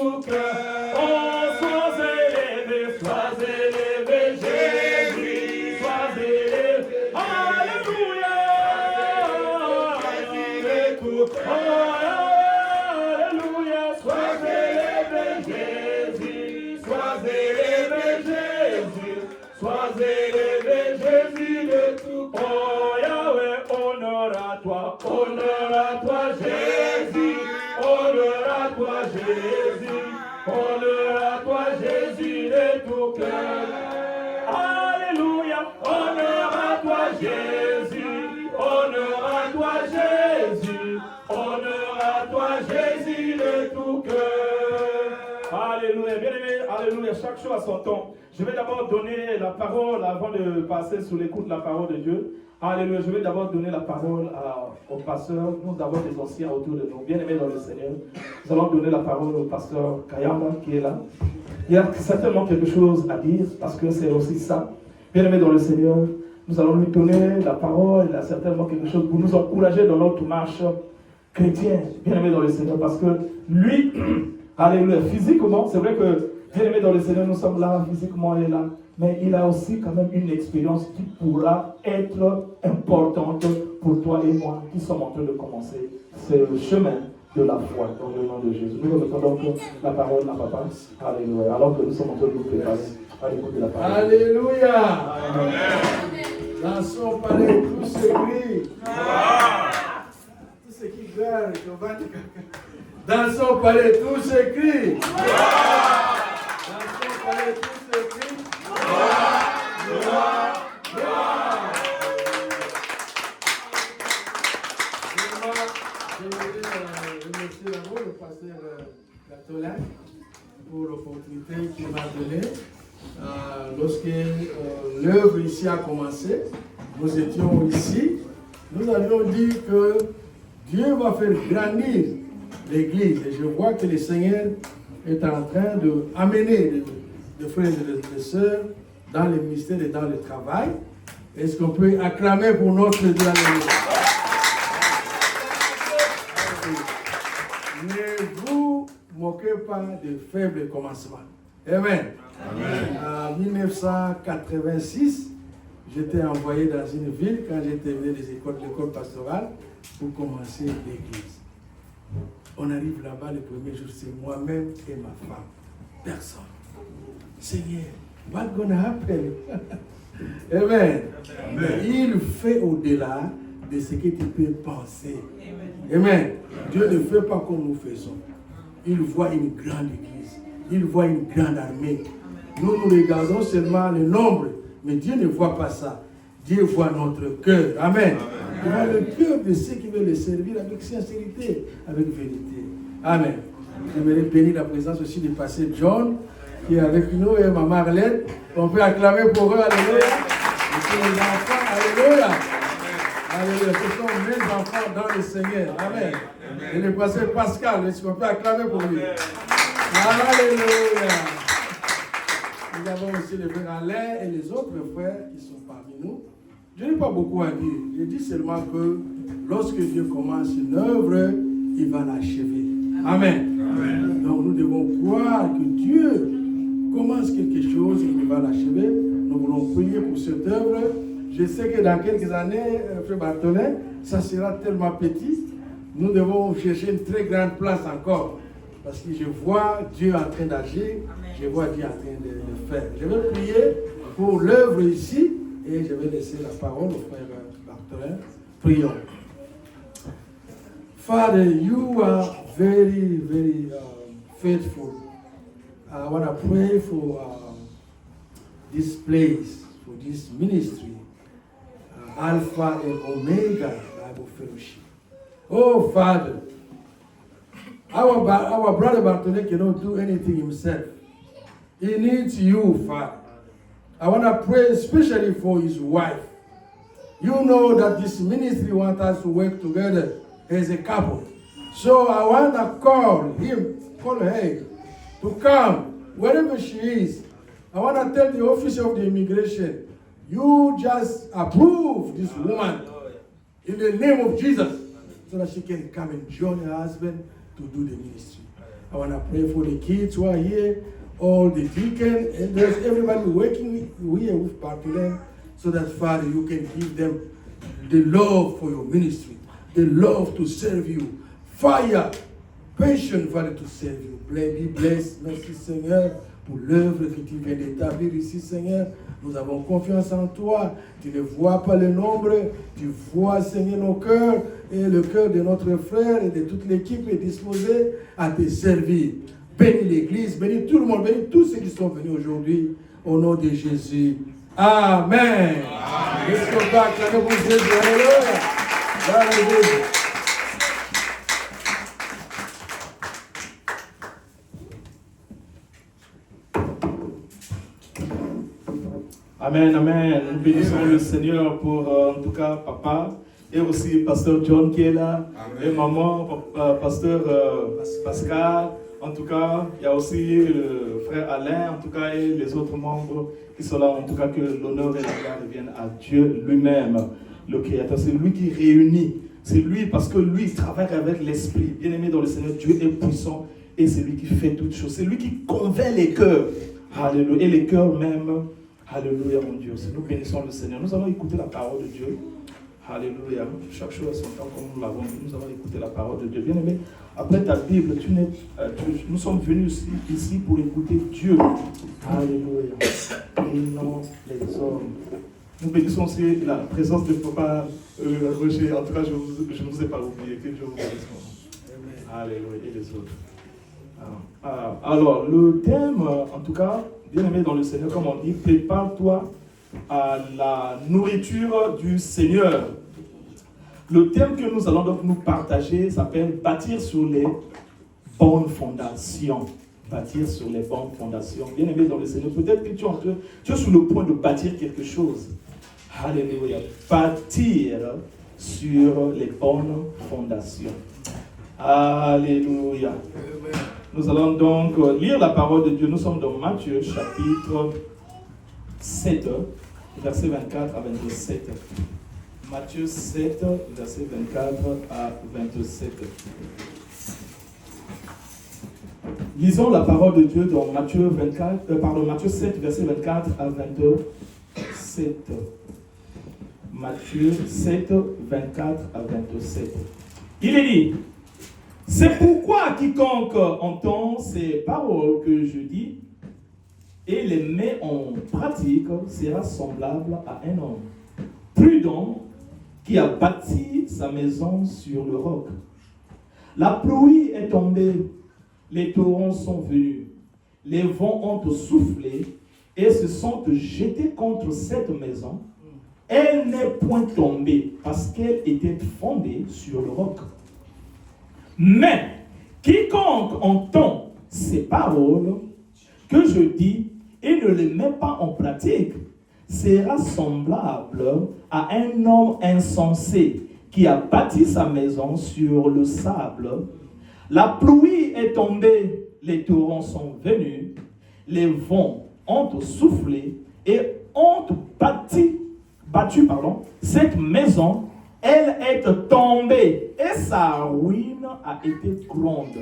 tout cœur. Oh, sois élevé, Jésus, sois élevé. Alléluia. Alléluia, tout cœur. Alléluia, sois élevé, Jésus, sois élevé, Jésus, sois élevé, Jésus de tout cœur. Oh, Yahweh, honneur à toi, Jésus, honneur à toi, Jésus, honneur à toi, Jésus de tout cœur. Alléluia, honneur à toi, Jésus, honneur à toi, Jésus, honneur à toi, Jésus de tout cœur. Alléluia, bien aimé, alléluia, chaque chose à son temps. Je vais d'abord donner la parole avant de passer sous l'écoute de la parole de Dieu. Alléluia, je vais d'abord donner la parole au pasteur. Nous avons des anciens autour de nous, bien aimés dans le Seigneur. Nous allons donner la parole au pasteur Kayama qui est là. Il y a certainement quelque chose à dire parce que c'est aussi ça. Bien aimés dans le Seigneur, nous allons lui donner la parole. Il a certainement quelque chose pour nous encourager dans notre marche chrétienne. Bien aimés dans le Seigneur, parce que lui, alléluia, physiquement, c'est vrai que bien aimés dans le Seigneur, nous sommes là, physiquement il est là. Mais il a aussi quand même une expérience qui pourra être importante pour toi et moi qui sommes en train de commencer. C'est le chemin de la foi dans le nom de Jésus. Nous remettons donc la parole à Papa. Alléluia. Alors que nous sommes en train de nous préparer à l'écoute de la parole. Alléluia. Amen. Dans son palais, tout s'écrit. Tout ce qui pleure, dans son palais, tout s'écrit. Dans son palais, tout s'écrit. Gloire, gloire. Je voudrais remercier d'abord le pasteur Gatolin pour l'opportunité qu'il m'a donnée. Lorsque l'œuvre ici a commencé, nous étions ici, nous avions dit que Dieu va faire grandir l'Église. Et je vois que le Seigneur est en train d'amener les frères et les sœurs dans le ministère et dans le travail. Est-ce qu'on peut acclamer pour notre Dieu? Ne vous moquez pas de faibles commencements. Amen. En 1986, j'étais envoyé dans une ville quand j'ai terminé l'école pastorale pour commencer l'église. On arrive là-bas le premier jour, c'est moi-même et ma femme. Personne. Seigneur, what's gonna happen? Amen. Mais il fait au-delà de ce que tu peux penser. Amen. Dieu ne fait pas comme nous faisons. Il voit une grande église. Il voit une grande armée. Nous regardons seulement le nombre, mais Dieu ne voit pas ça. Dieu voit notre cœur. Amen. Il voit le cœur de ceux qui veulent le servir avec sincérité, avec vérité. Amen. J'aimerais bénir la présence aussi du pasteur John, qui est avec nous, et maman Marlène. On peut acclamer pour eux. Alléluia. Et pour les enfants, alléluia. Alléluia. Ce sont mes enfants dans le Seigneur. Amen. Et le pasteur Pascal, est-ce qu'on peut acclamer pour lui? Alléluia. Nous avons aussi les frères Alain et les autres frères qui sont parmi nous. Je n'ai pas beaucoup à dire. Je dis seulement que lorsque Dieu commence une œuvre, il va l'achever. Amen. Amen. Donc nous devons croire que Dieu commence quelque chose et il va l'achever. Nous voulons prier pour cette œuvre. Je sais que dans quelques années, frère Bartholin, ça sera tellement petit. Nous devons chercher une très grande place encore. Parce que je vois Dieu en train d'agir, je vois Dieu en train de le faire. Je vais prier pour l'œuvre ici et je vais laisser la parole au frère Bartholin. Prions. Father, you are very, very faithful. I want to pray for this place, for this ministry, Alpha and Omega Bible Fellowship. Oh, Father, our brother Bartholin cannot do anything himself. He needs you, Father. I want to pray especially for his wife. You know that this ministry wants us to work together as a couple. So I want to call her to come wherever she is. I want to tell the officer of the immigration, you just approve this woman in the name of Jesus so that she can come and join her husband to do the ministry. I want to pray for the kids who are here, all the deacons, and there's everybody working here with Bartolome, so that, Father, you can give them the love for your ministry, the love to serve you, fire, passion, Father, to serve you. Be blessed. Merci, Seigneur, pour l'œuvre que tu viens d'établir ici, Seigneur. Nous avons confiance en toi. Tu ne vois pas le nombre, tu vois, Seigneur, nos cœurs, et le cœur de notre frère et de toute l'équipe est disposé à te servir. Bénis l'Église, bénis tout le monde, bénis tous ceux qui sont venus aujourd'hui, au nom de Jésus. Amen. Let's go back. Hallelujah. Amen, amen. Nous bénissons le Seigneur pour, en tout cas, papa, et aussi pasteur John qui est là, amen. Et maman, pasteur Pascal. En tout cas, il y a aussi le frère Alain, en tout cas, et les autres membres qui sont là. En tout cas, que l'honneur et la gloire reviennent à Dieu lui-même, le Créateur. C'est lui qui réunit. C'est lui, parce que lui, il travaille avec l'Esprit. Bien-aimé dans le Seigneur, Dieu est puissant et c'est lui qui fait toutes choses. C'est lui qui convainc les cœurs. Alléluia. Et les cœurs même. Alléluia, mon Dieu. Nous bénissons le Seigneur. Nous allons écouter la parole de Dieu. Alléluia. Chaque chose à son temps, comme nous l'avons dit, nous allons écouter la parole de Dieu. Bien-aimé, après ta Bible, nous sommes venus ici pour écouter Dieu. Alléluia. Et non les hommes. Nous bénissons aussi la présence de Papa Roger. En tout cas, je ne vous ai pas oublié. Que Dieu vous bénisse. Alléluia. Et les autres. Alors, le thème, en tout cas, bien-aimé dans le Seigneur, comme on dit, prépare-toi à la nourriture du Seigneur. Le thème que nous allons donc nous partager s'appelle bâtir sur les bonnes fondations. Bâtir sur les bonnes fondations. Bien-aimé dans le Seigneur, peut-être que tu es sur le point de bâtir quelque chose. Alléluia. Bâtir sur les bonnes fondations. Alléluia. Nous allons donc lire la parole de Dieu. Nous sommes dans Matthieu chapitre 7, verset 24 à 27. Matthieu 7, verset 24 à 27. Lisons la parole de Dieu dans Matthieu 7, verset 24 à 27. Matthieu 7, 24 à 27. Il est dit: c'est pourquoi quiconque entend ces paroles que je dis et les met en pratique sera semblable à un homme prudent qui a bâti sa maison sur le roc. La pluie est tombée, les torrents sont venus, les vents ont soufflé et se sont jetés contre cette maison. Elle n'est point tombée parce qu'elle était fondée sur le roc. Mais quiconque entend ces paroles que je dis et ne les met pas en pratique sera semblable à un homme insensé qui a bâti sa maison sur le sable. La pluie est tombée, les torrents sont venus, les vents ont soufflé et ont battu cette maison. Elle est tombée et sa ruine a été grande.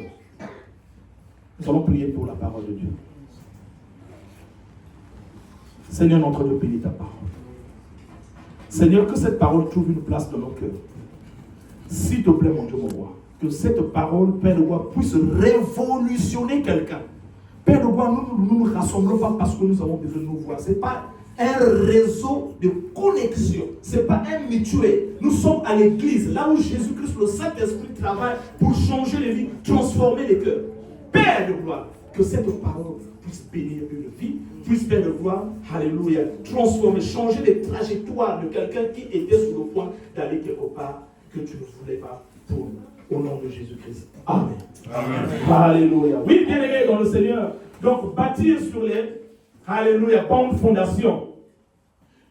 Nous allons prier pour la parole de Dieu. Seigneur, notre Dieu, bénis ta parole. Seigneur, que cette parole trouve une place dans nos cœurs. S'il te plaît, mon Dieu, mon roi, que cette parole, Père de roi, puisse révolutionner quelqu'un. Père de roi, nous ne nous rassemblons pas parce que nous avons besoin de nous voir. Ce n'est pas un réseau de connexion. Ce n'est pas un mutuel. Nous sommes à l'église, là où Jésus-Christ, le Saint-Esprit, travaille pour changer les vies, transformer les cœurs. Père de gloire, que cette parole puisse bénir une vie, puisse, Père de gloire, alléluia, transformer, changer les trajectoires de quelqu'un qui était sur le point d'aller quelque part que tu ne voulais pas pour nous. Au nom de Jésus-Christ. Amen. Amen. Alléluia. Oui, bien-aimés dans le Seigneur. Donc, bâtir sur les, alléluia, bonnes fondations.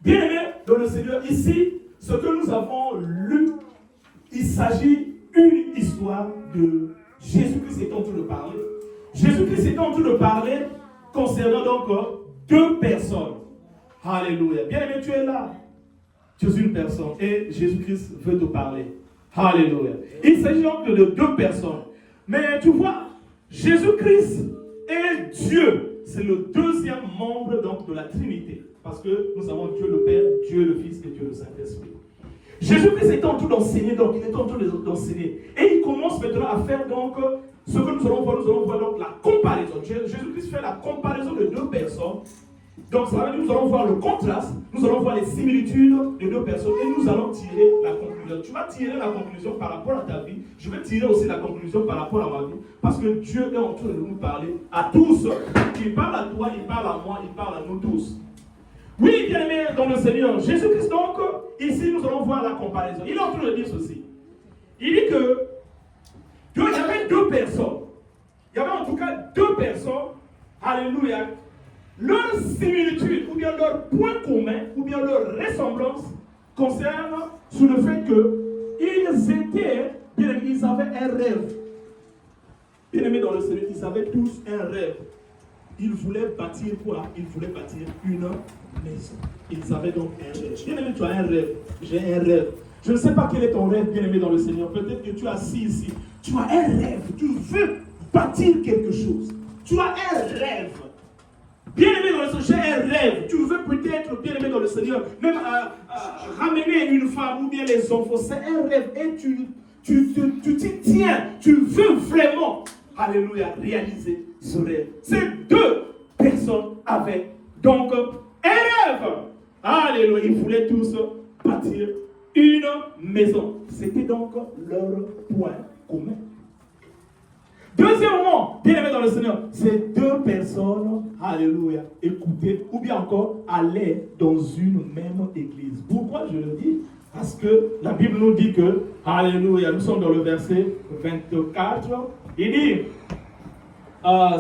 Bien-aimés dans le Seigneur, ici, ce que nous avons lu, il s'agit d'une histoire de Jésus-Christ est en train de parler. Jésus-Christ est en train de parler concernant donc deux personnes. Alléluia. Bien-aimé, tu es là. Tu es une personne et Jésus-Christ veut te parler. Alléluia. Il s'agit donc de deux personnes. Mais tu vois, Jésus-Christ est Dieu. C'est le deuxième membre donc, de la Trinité. Parce que nous avons Dieu le Père, Dieu le Fils et Dieu le Saint-Esprit. Jésus-Christ est en train d'enseigner, donc il est en train d'enseigner. Et il commence maintenant à faire donc ce que nous allons voir donc la comparaison. Jésus-Christ fait la comparaison de deux personnes. Donc ça veut dire que nous allons voir le contraste, nous allons voir les similitudes de deux personnes et nous allons tirer la conclusion. Tu vas tirer la conclusion par rapport à ta vie, je vais tirer aussi la conclusion par rapport à ma vie, parce que Dieu est en train de nous parler à tous. Il parle à toi, il parle à moi, il parle à nous tous. Oui, bien-aimés dans le Seigneur, Jésus-Christ donc, ici nous allons voir la comparaison. Il est en train de dire ceci. Il dit que il y avait deux personnes. Il y avait en tout cas deux personnes, alléluia, leur similitude, ou bien leur point commun, ou bien leur ressemblance concerne sur le fait qu'ils étaient, bien aimés, ils avaient un rêve. Bien aimés dans le Seigneur, ils avaient tous un rêve. Ils voulaient bâtir quoi? Ils voulaient bâtir une maison. Ils avaient donc un rêve. Bien aimé, tu as un rêve. J'ai un rêve. Je ne sais pas quel est ton rêve, bien aimé dans le Seigneur. Peut-être que tu es assis ici. Tu as un rêve. Tu veux bâtir quelque chose. Tu as un rêve. Bien aimé dans le Seigneur, j'ai un rêve. Tu veux peut-être, bien aimé dans le Seigneur, même ramener une femme ou bien les enfants. C'est un rêve. Et tu t'y tiens. Tu veux vraiment, alléluia, réaliser ce rêve. Ces deux personnes avaient donc un rêve. Alléluia. Ils voulaient tous bâtir une maison. C'était donc leur point commun. Deuxièmement, bien aimé dans le Seigneur, ces deux personnes, alléluia, écoutaient ou bien encore allaient dans une même église. Pourquoi je le dis? Parce que la Bible nous dit que, alléluia, nous sommes dans le verset 24, il dit,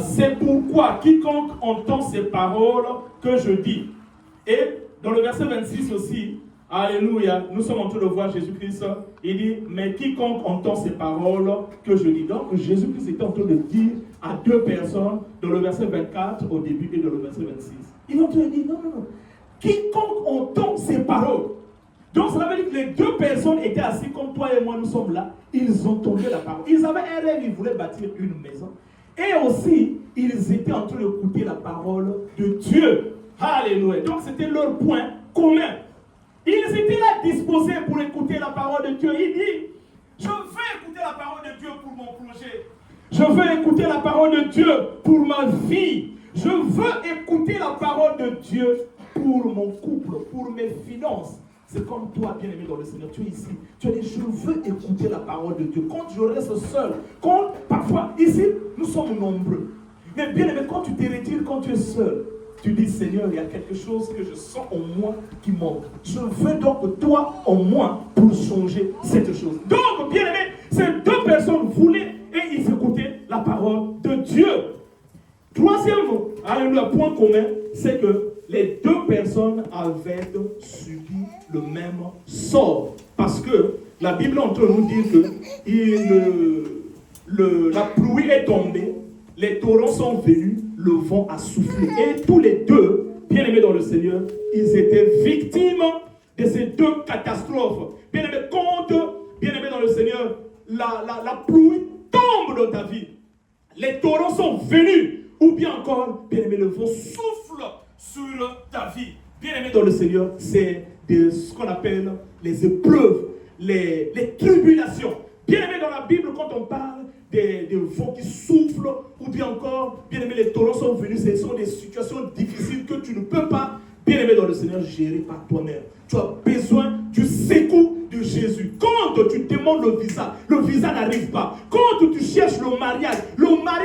c'est pourquoi quiconque entend ces paroles que je dis. Et dans le verset 26 aussi, alléluia, nous sommes en train de voir Jésus-Christ, il dit, mais quiconque entend ces paroles que je dis. Donc Jésus-Christ est en train de dire à deux personnes, dans le verset 24 au début et dans le verset 26. Il est en train de dire, non, quiconque entend ces paroles. Donc cela veut dire que les deux personnes étaient assises comme toi et moi, nous sommes là, ils entendaient la parole. Ils avaient un rêve, ils voulaient bâtir une maison. Et aussi, ils étaient en train d'écouter la parole de Dieu. Alléluia. Donc c'était leur point commun. Ils étaient là disposés pour écouter la parole de Dieu. Il dit, je veux écouter la parole de Dieu pour mon projet. Je veux écouter la parole de Dieu pour ma vie. Je veux écouter la parole de Dieu pour mon couple, pour mes finances. C'est comme toi, bien-aimé dans le Seigneur, tu es ici. Tu as dit, je veux écouter la parole de Dieu. Quand je reste seul, quand parfois, ici, nous sommes nombreux. Mais bien-aimé, quand tu te retires, quand tu es seul, tu dis, Seigneur, il y a quelque chose que je sens en moi qui manque. Je veux donc toi en moi pour changer cette chose. Donc, bien-aimé, ces deux personnes voulaient et ils écoutaient la parole de Dieu. Troisième, alléluia, point commun, c'est que les deux personnes avaient subi le même sort. Parce que la Bible est en train de nous dire que la pluie est tombée, les torrents sont venus, le vent a soufflé. Et tous les deux, bien aimés dans le Seigneur, ils étaient victimes de ces deux catastrophes. Bien aimés, quand, bien aimés dans le Seigneur, la pluie tombe dans ta vie, les torrents sont venus, ou bien encore, bien aimé, le vent souffle sur ta vie. Bien aimé dans le Seigneur, c'est ce qu'on appelle les épreuves, les tribulations. Bien aimé dans la Bible, quand on parle des vents qui soufflent, ou bien encore, bien aimé, les torrents sont venus, ce sont des situations difficiles que tu ne peux pas, bien aimé dans le Seigneur, gérer par toi-même. Tu as besoin du secours de Jésus. Quand tu demandes le visa n'arrive pas. Quand tu cherches le mari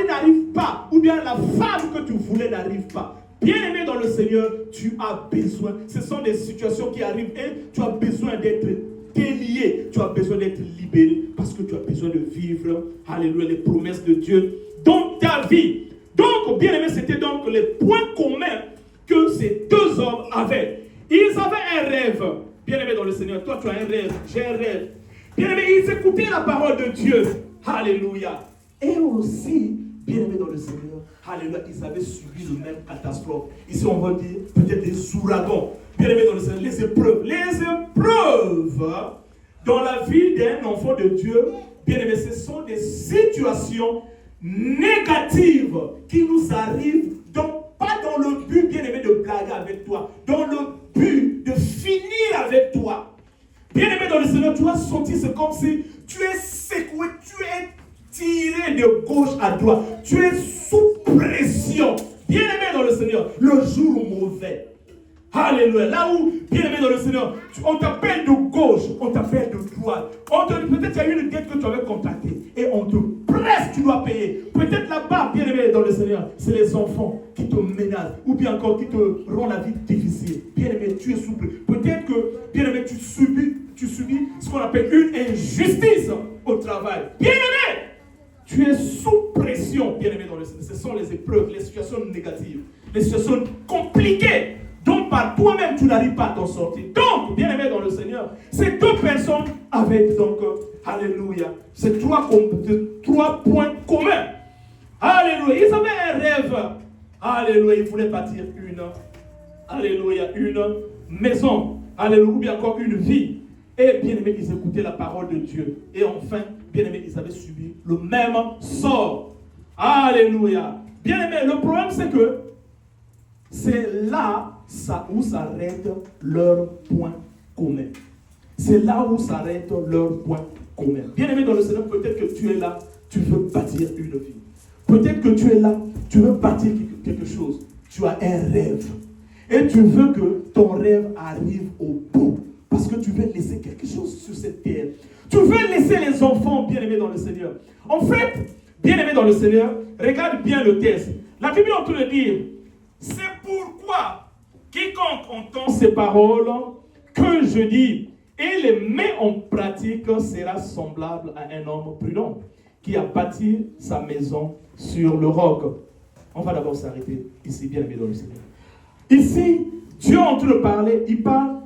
n'arrive pas. Ou bien la femme que tu voulais n'arrive pas. Bien-aimé dans le Seigneur, tu as besoin. Ce sont des situations qui arrivent et tu as besoin d'être délié. Tu as besoin d'être libéré parce que tu as besoin de vivre, alléluia, les promesses de Dieu dans ta vie. Donc, bien-aimé, c'était donc les points communs que ces deux hommes avaient. Ils avaient un rêve. Bien-aimé dans le Seigneur, toi tu as un rêve, j'ai un rêve. Bien-aimé, ils écoutaient la parole de Dieu. Alléluia. Et aussi, bien-aimé dans le Seigneur, alléluia, ils avaient subi le même catastrophe. Ici, on va dire peut-être des ouragans. Bien-aimé dans le Seigneur, les épreuves. Les épreuves dans la vie d'un enfant de Dieu, bien-aimé, ce sont des situations négatives qui nous arrivent, donc pas dans le but, bien aimé, de blaguer avec toi, dans le but de finir avec toi. Bien aimé dans le Seigneur, tu as senti, c'est comme si tu es secoué, tu es tiré de gauche à droite, tu es sous pression. Bien aimé dans le Seigneur, le jour mauvais. Alléluia. Là où, bien aimé dans le Seigneur, on t'appelle de gauche, on t'appelle de droite. Peut-être qu'il y a une dette que tu avais contractée et on te presse, tu dois payer. Peut-être là-bas, bien aimé dans le Seigneur, c'est les enfants qui te menacent ou bien encore qui te rendent la vie difficile. Bien aimé, tu es souple. Peut-être que, bien aimé, tu subis ce qu'on appelle une injustice au travail. Bien aimé, tu es sous pression, bien aimé dans le Seigneur. Ce sont les épreuves, les situations négatives, les situations compliquées. Donc par toi-même, tu n'arrives pas à t'en sortir. Donc, bien aimé dans le Seigneur, ces deux personnes avaient donc, alléluia, ces trois points communs. Alléluia, ils avaient un rêve. Alléluia, ils voulaient bâtir une maison. Alléluia, ou bien encore une vie. Et bien aimé, ils écoutaient la parole de Dieu. Et enfin, bien aimé, ils avaient subi le même sort. Alléluia. Bien aimé, le problème c'est que c'est là où s'arrête leur point commun. C'est là où s'arrête leur point commun. Bien aimé dans le Seigneur, peut-être que tu es là, tu veux bâtir une vie. Peut-être que tu es là, tu veux bâtir quelque chose. Tu as un rêve. Et tu veux que ton rêve arrive au bout. Parce que tu veux laisser quelque chose sur cette terre. Tu veux laisser les enfants bien aimés dans le Seigneur. En fait, bien aimés dans le Seigneur, regarde bien le texte. La Bible est en train de dire, c'est pourquoi quiconque entend ces paroles que je dis et les met en pratique sera semblable à un homme prudent qui a bâti sa maison sur le roc. On va d'abord s'arrêter ici, bien aimé dans le Seigneur. Ici, Dieu est en train de parler, il parle.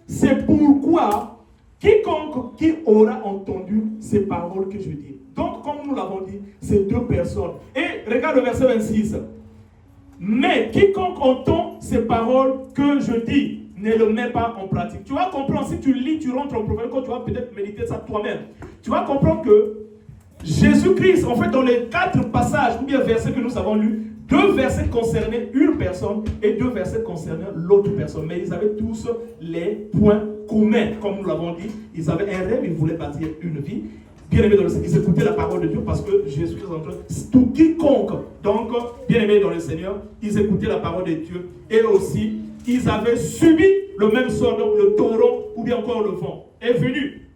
C'est pourquoi quiconque qui aura entendu ces paroles que je dis. Donc, comme nous l'avons dit, c'est deux personnes. Et regarde le verset 26. Mais quiconque entend ces paroles que je dis, ne le met pas en pratique. Tu vas comprendre, si tu lis, tu rentres en prophète, quand tu vas peut-être méditer ça toi-même. Tu vas comprendre que Jésus-Christ, en fait, dans les 4 passages ou bien versets que nous avons lus, 2 versets concernaient une personne et 2 versets concernaient l'autre personne. Mais ils avaient tous les points communs, comme nous l'avons dit. Ils avaient un rêve, ils voulaient bâtir une vie. Bien aimé dans le Seigneur, ils écoutaient la parole de Dieu parce que Jésus-Christ est en train de tout quiconque. Donc, bien aimé dans le Seigneur, ils écoutaient la parole de Dieu. Et aussi, ils avaient subi le même sort, donc le taureau ou bien encore le vent est venu.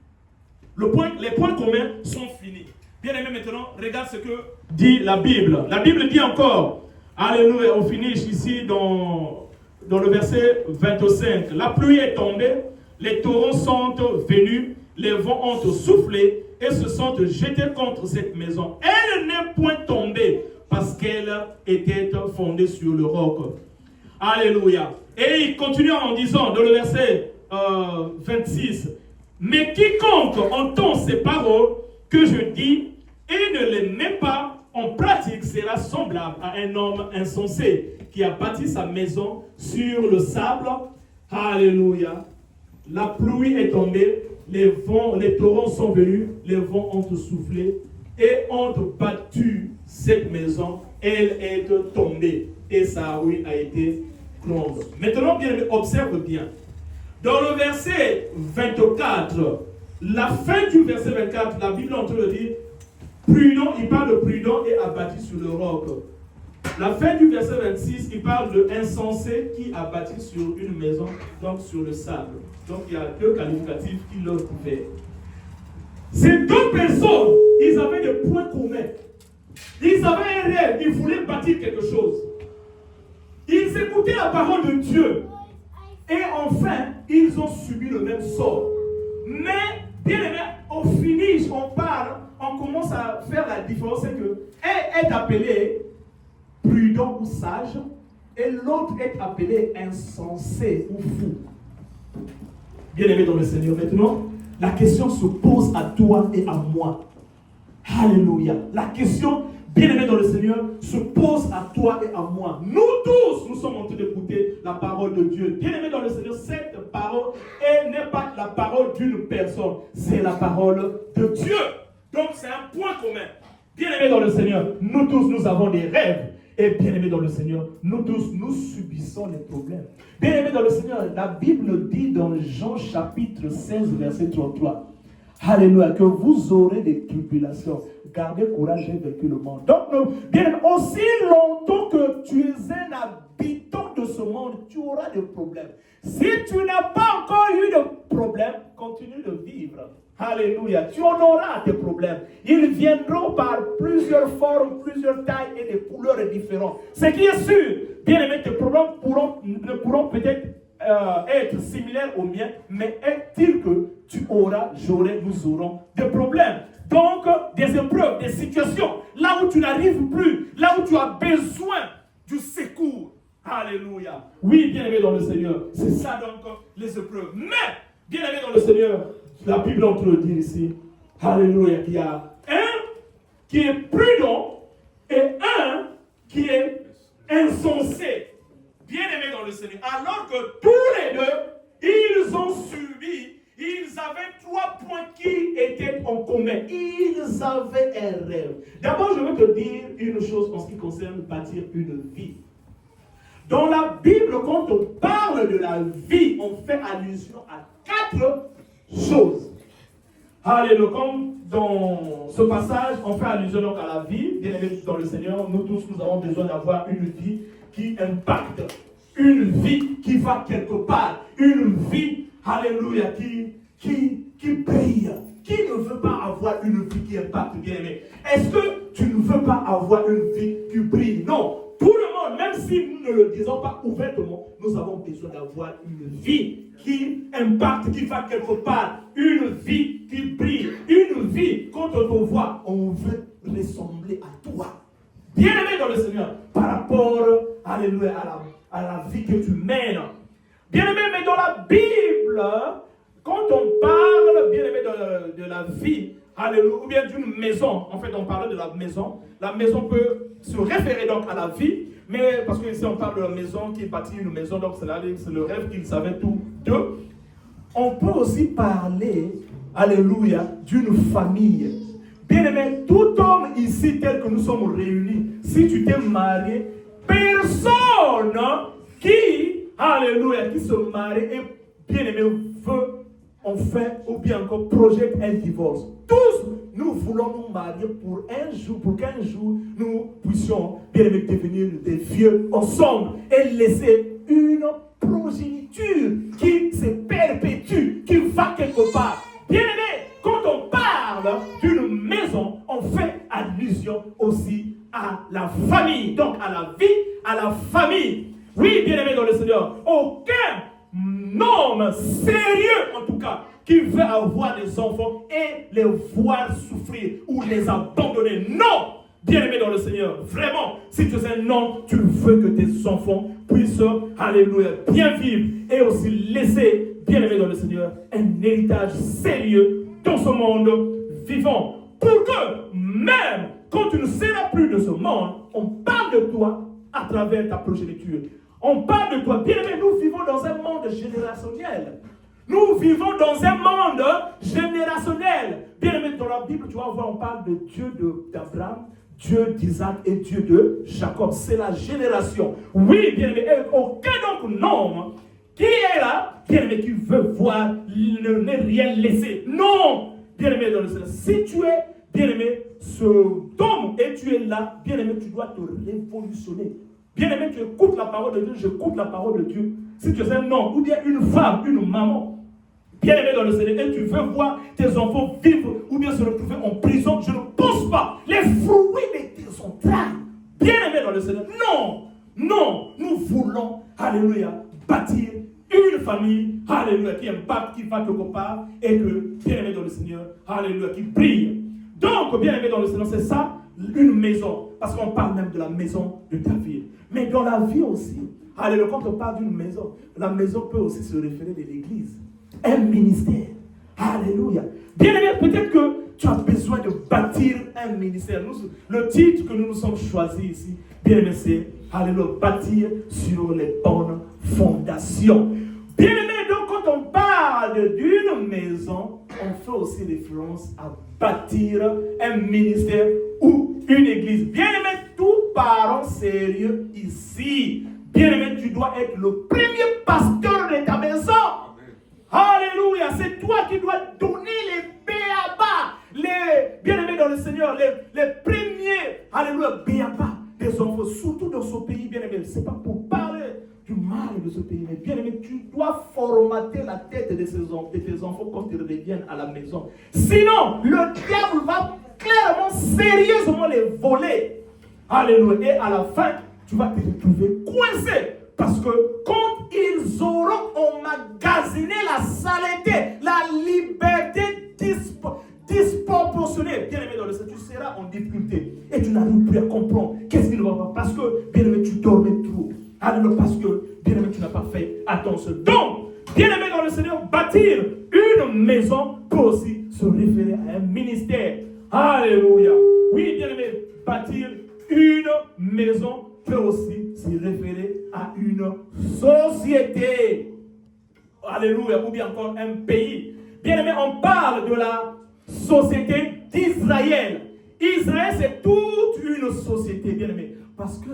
Les points communs sont finis. Bien aimé, maintenant, regarde ce que dit la Bible. La Bible dit encore, alléluia, on finit ici dans le verset 25. La pluie est tombée, les torrents sont venus, les vents ont soufflé et se sont jetés contre cette maison. Elle n'est point tombée parce qu'elle était fondée sur le roc. Alléluia. Et il continue en disant dans le verset 26, mais quiconque entend ces paroles que je dis et ne les met pas en pratique sera semblable à un homme insensé qui a bâti sa maison sur le sable. Alléluia. La pluie est tombée, les torrents sont venus, les vents ont soufflé et ont battu cette maison. Elle est tombée et sa ruine a été grande. Maintenant, bien, observe bien. Dans le verset 24, la fin du verset 24, la Bible est en train de dire prudent, il parle de prudent et abattu sur le roc. La fin du verset 26, il parle de insensé qui a bâti sur une maison, donc sur le sable. Donc il y a 2 qualificatifs qui leur pouvaient. Ces 2 personnes, ils avaient des points communs. Ils avaient un rêve, ils voulaient bâtir quelque chose. Ils écoutaient la parole de Dieu. Et enfin, ils ont subi le même sort. Mais, bien aimé, au finish, on commence à faire la différence. C'est que un est appelé prudent ou sage, et l'autre est appelé insensé ou fou. Bien aimé dans le Seigneur, maintenant, la question se pose à toi et à moi. Alléluia. La question, bien aimé dans le Seigneur, se pose à toi et à moi. Nous tous, nous sommes en train d'écouter la parole de Dieu. Bien aimé dans le Seigneur, cette parole, elle n'est pas la parole d'une personne, c'est la parole de Dieu. Donc c'est un point commun. Bien-aimés dans le Seigneur, nous tous, nous avons des rêves. Et bien-aimés dans le Seigneur, nous tous, nous subissons les problèmes. Bien-aimés dans le Seigneur, la Bible dit dans Jean chapitre 16, verset 33, Alléluia, que vous aurez des tribulations. Gardez courage, j'ai vaincu le monde. Donc, bien, aussi longtemps que tu es un habitant de ce monde, tu auras des problèmes. Si tu n'as pas encore eu de problème, continue de vivre. Alléluia. Tu en auras des problèmes. Ils viendront par plusieurs formes, plusieurs tailles et des couleurs différentes. Ce qui est sûr, bien aimé, tes problèmes ne pourront peut-être être similaires aux miens, mais est-il que nous aurons des problèmes. Donc, des épreuves, des situations, là où tu n'arrives plus, là où tu as besoin du secours. Alléluia. Oui, bien aimé dans le Seigneur, c'est ça donc les épreuves. Mais, bien aimé dans le Seigneur, la Bible entre le dire ici, Alléluia, qu'il y a un qui est prudent et un qui est insensé. Bien aimé dans le Seigneur. Alors que tous les deux, ils ont subi, ils avaient 3 points qui étaient en commun. Ils avaient un rêve. D'abord, je veux te dire une chose en ce qui concerne bâtir une vie. Dans la Bible, quand on parle de la vie, on fait allusion à 4 choses. Alléluia. Comme dans ce passage, on fait allusion donc à la vie. Bien aimé dans le Seigneur, nous tous, nous avons besoin d'avoir une vie qui impacte. Une vie qui va quelque part. Une vie, alléluia, qui brille. Qui ne veut pas avoir une vie qui impacte, bien aimé? Est-ce que tu ne veux pas avoir une vie qui brille? Non. Tout le monde, même si nous ne le disons pas ouvertement, nous avons besoin d'avoir une vie qui impacte, qui va quelque part. Une vie qui brille. Une vie, quand on te voit, on veut ressembler à toi. Bien aimé dans le Seigneur, par rapport, alléluia, à la vie que tu mènes. Bien aimé, mais dans la Bible, quand on parle, bien aimé, de la vie, alléluia, ou bien d'une maison, en fait on parle de la maison peut se référer donc à la vie, mais parce que ici on parle de la maison qui bâtit une maison, donc c'est le rêve qu'ils savaient tous deux. On peut aussi parler, alléluia, d'une famille. Bien aimé, tout homme ici tel que nous sommes réunis, si tu t'es marié, personne qui, alléluia, qui se marie et bien aimé veut, on fait ou bien encore projette un divorce. Tous, nous voulons nous marier pour qu'un jour, nous puissions bien aimé devenir des vieux ensemble et laisser une progéniture qui se perpétue, qui va quelque part. Bien aimé, quand on parle d'une maison, on fait allusion aussi à la famille. Donc à la vie, à la famille. Oui, bien aimé dans le Seigneur, aucun homme sérieux en tout cas qui veut avoir des enfants et les voir souffrir ou les abandonner. Non! Bien aimé dans le Seigneur, vraiment, si tu es un homme, tu veux que tes enfants puissent, alléluia, bien vivre et aussi laisser, bien aimé dans le Seigneur, un héritage sérieux dans ce monde vivant. Pour que même quand tu ne seras plus de ce monde, on parle de toi à travers ta progéniture. On parle de toi. Bien aimé, nous vivons dans un monde générationnel. Nous vivons dans un monde générationnel. Bien aimé, dans la Bible, tu vas voir, on parle de Dieu d'Abraham, Dieu d'Isaac et Dieu de Jacob. C'est la génération. Oui, bien aimé, aucun donc homme qui est là, bien aimé, qui veut voir, ne rien laisser. Non, bien aimé, dans le Seigneur. Si tu es, bien aimé, ce homme et tu es là, bien aimé, tu dois te révolutionner. Bien aimé, tu écoutes la parole de Dieu, j'écoute la parole de Dieu. Si tu es un homme ou bien une femme, une maman, bien aimé dans le Seigneur, et tu veux voir tes enfants vivre ou bien se retrouver en prison, je ne pense pas. Les fruits de tes entrailles, bien aimé dans le Seigneur. Non, non, nous voulons, alléluia, bâtir une famille, alléluia, qui impacte, qui va quelque part, et que, bien aimé dans le Seigneur, alléluia, qui brille. Donc, bien aimé dans le Seigneur, c'est ça, une maison. Parce qu'on parle même de la maison de David. Mais dans la vie aussi, alléluia, quand on parle d'une maison, la maison peut aussi se référer de l'église. Un ministère. Alléluia. Bien aimé, peut-être que tu as besoin de bâtir un ministère. Le titre que nous nous sommes choisis ici, bien aimé, c'est alléluia, bâtir sur les bonnes fondations. Bien aimé, donc quand on parle d'une maison, on fait aussi référence à bâtir un ministère ou une église. Bien-aimé, tout parent sérieux ici, bien-aimé, tu dois être le premier pasteur de ta maison. Alléluia, c'est toi qui dois donner les béabas, les bien-aimés dans le Seigneur, les premiers, alléluia, béabas des enfants, surtout dans ce pays, bien-aimé. Ce n'est pas pour parler du mal de ce pays, mais bien-aimé, tu dois formater la tête de tes enfants quand ils reviennent à la maison. Sinon, le diable va clairement, sérieusement les voler. Alléluia, et à la fin, tu vas te retrouver coincé. Parce que quand ils auront emmagasiné la saleté, la liberté disproportionnée, bien aimé dans le Seigneur, tu seras en difficulté. Et tu n'arrives plus à comprendre qu'est-ce qui ne va pas. Parce que, bien aimé, tu dormais trop. Alors, parce que, bien aimé, tu n'as pas fait attention. Donc, bien aimé dans le Seigneur, bâtir une maison peut aussi se référer à un ministère. Alléluia. Oui, bien aimé, bâtir une maison peut aussi se référer à une société. Alléluia. Ou bien encore un pays. Bien aimé, on parle de la société d'Israël. Israël, c'est toute une société, bien aimé. Parce que,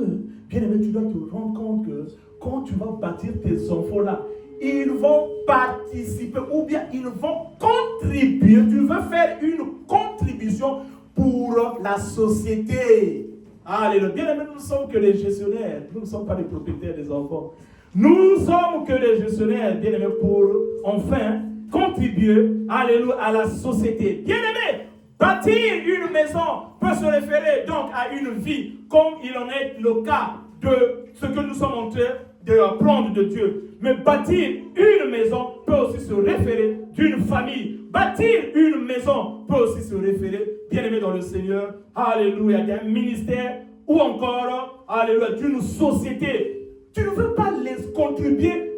bien aimé, tu dois te rendre compte que quand tu vas bâtir tes enfants là, ils vont participer ou bien ils vont contribuer. Tu veux faire une contribution pour la société. Alléluia. Bien aimé, nous ne sommes que les gestionnaires. Nous ne sommes pas les propriétaires des enfants. Nous sommes que les gestionnaires, bien aimé, pour enfin contribuer, alléluia, à la société. Bien aimé, bâtir une maison peut se référer donc à une vie, comme il en est le cas de ce que nous sommes en train d'apprendre de Dieu. Mais bâtir une maison peut aussi se référer d'une famille. Bâtir une maison peut aussi se référer, bien aimé dans le Seigneur, alléluia, d'un ministère ou encore, alléluia, d'une société. Tu ne veux pas les contribuer,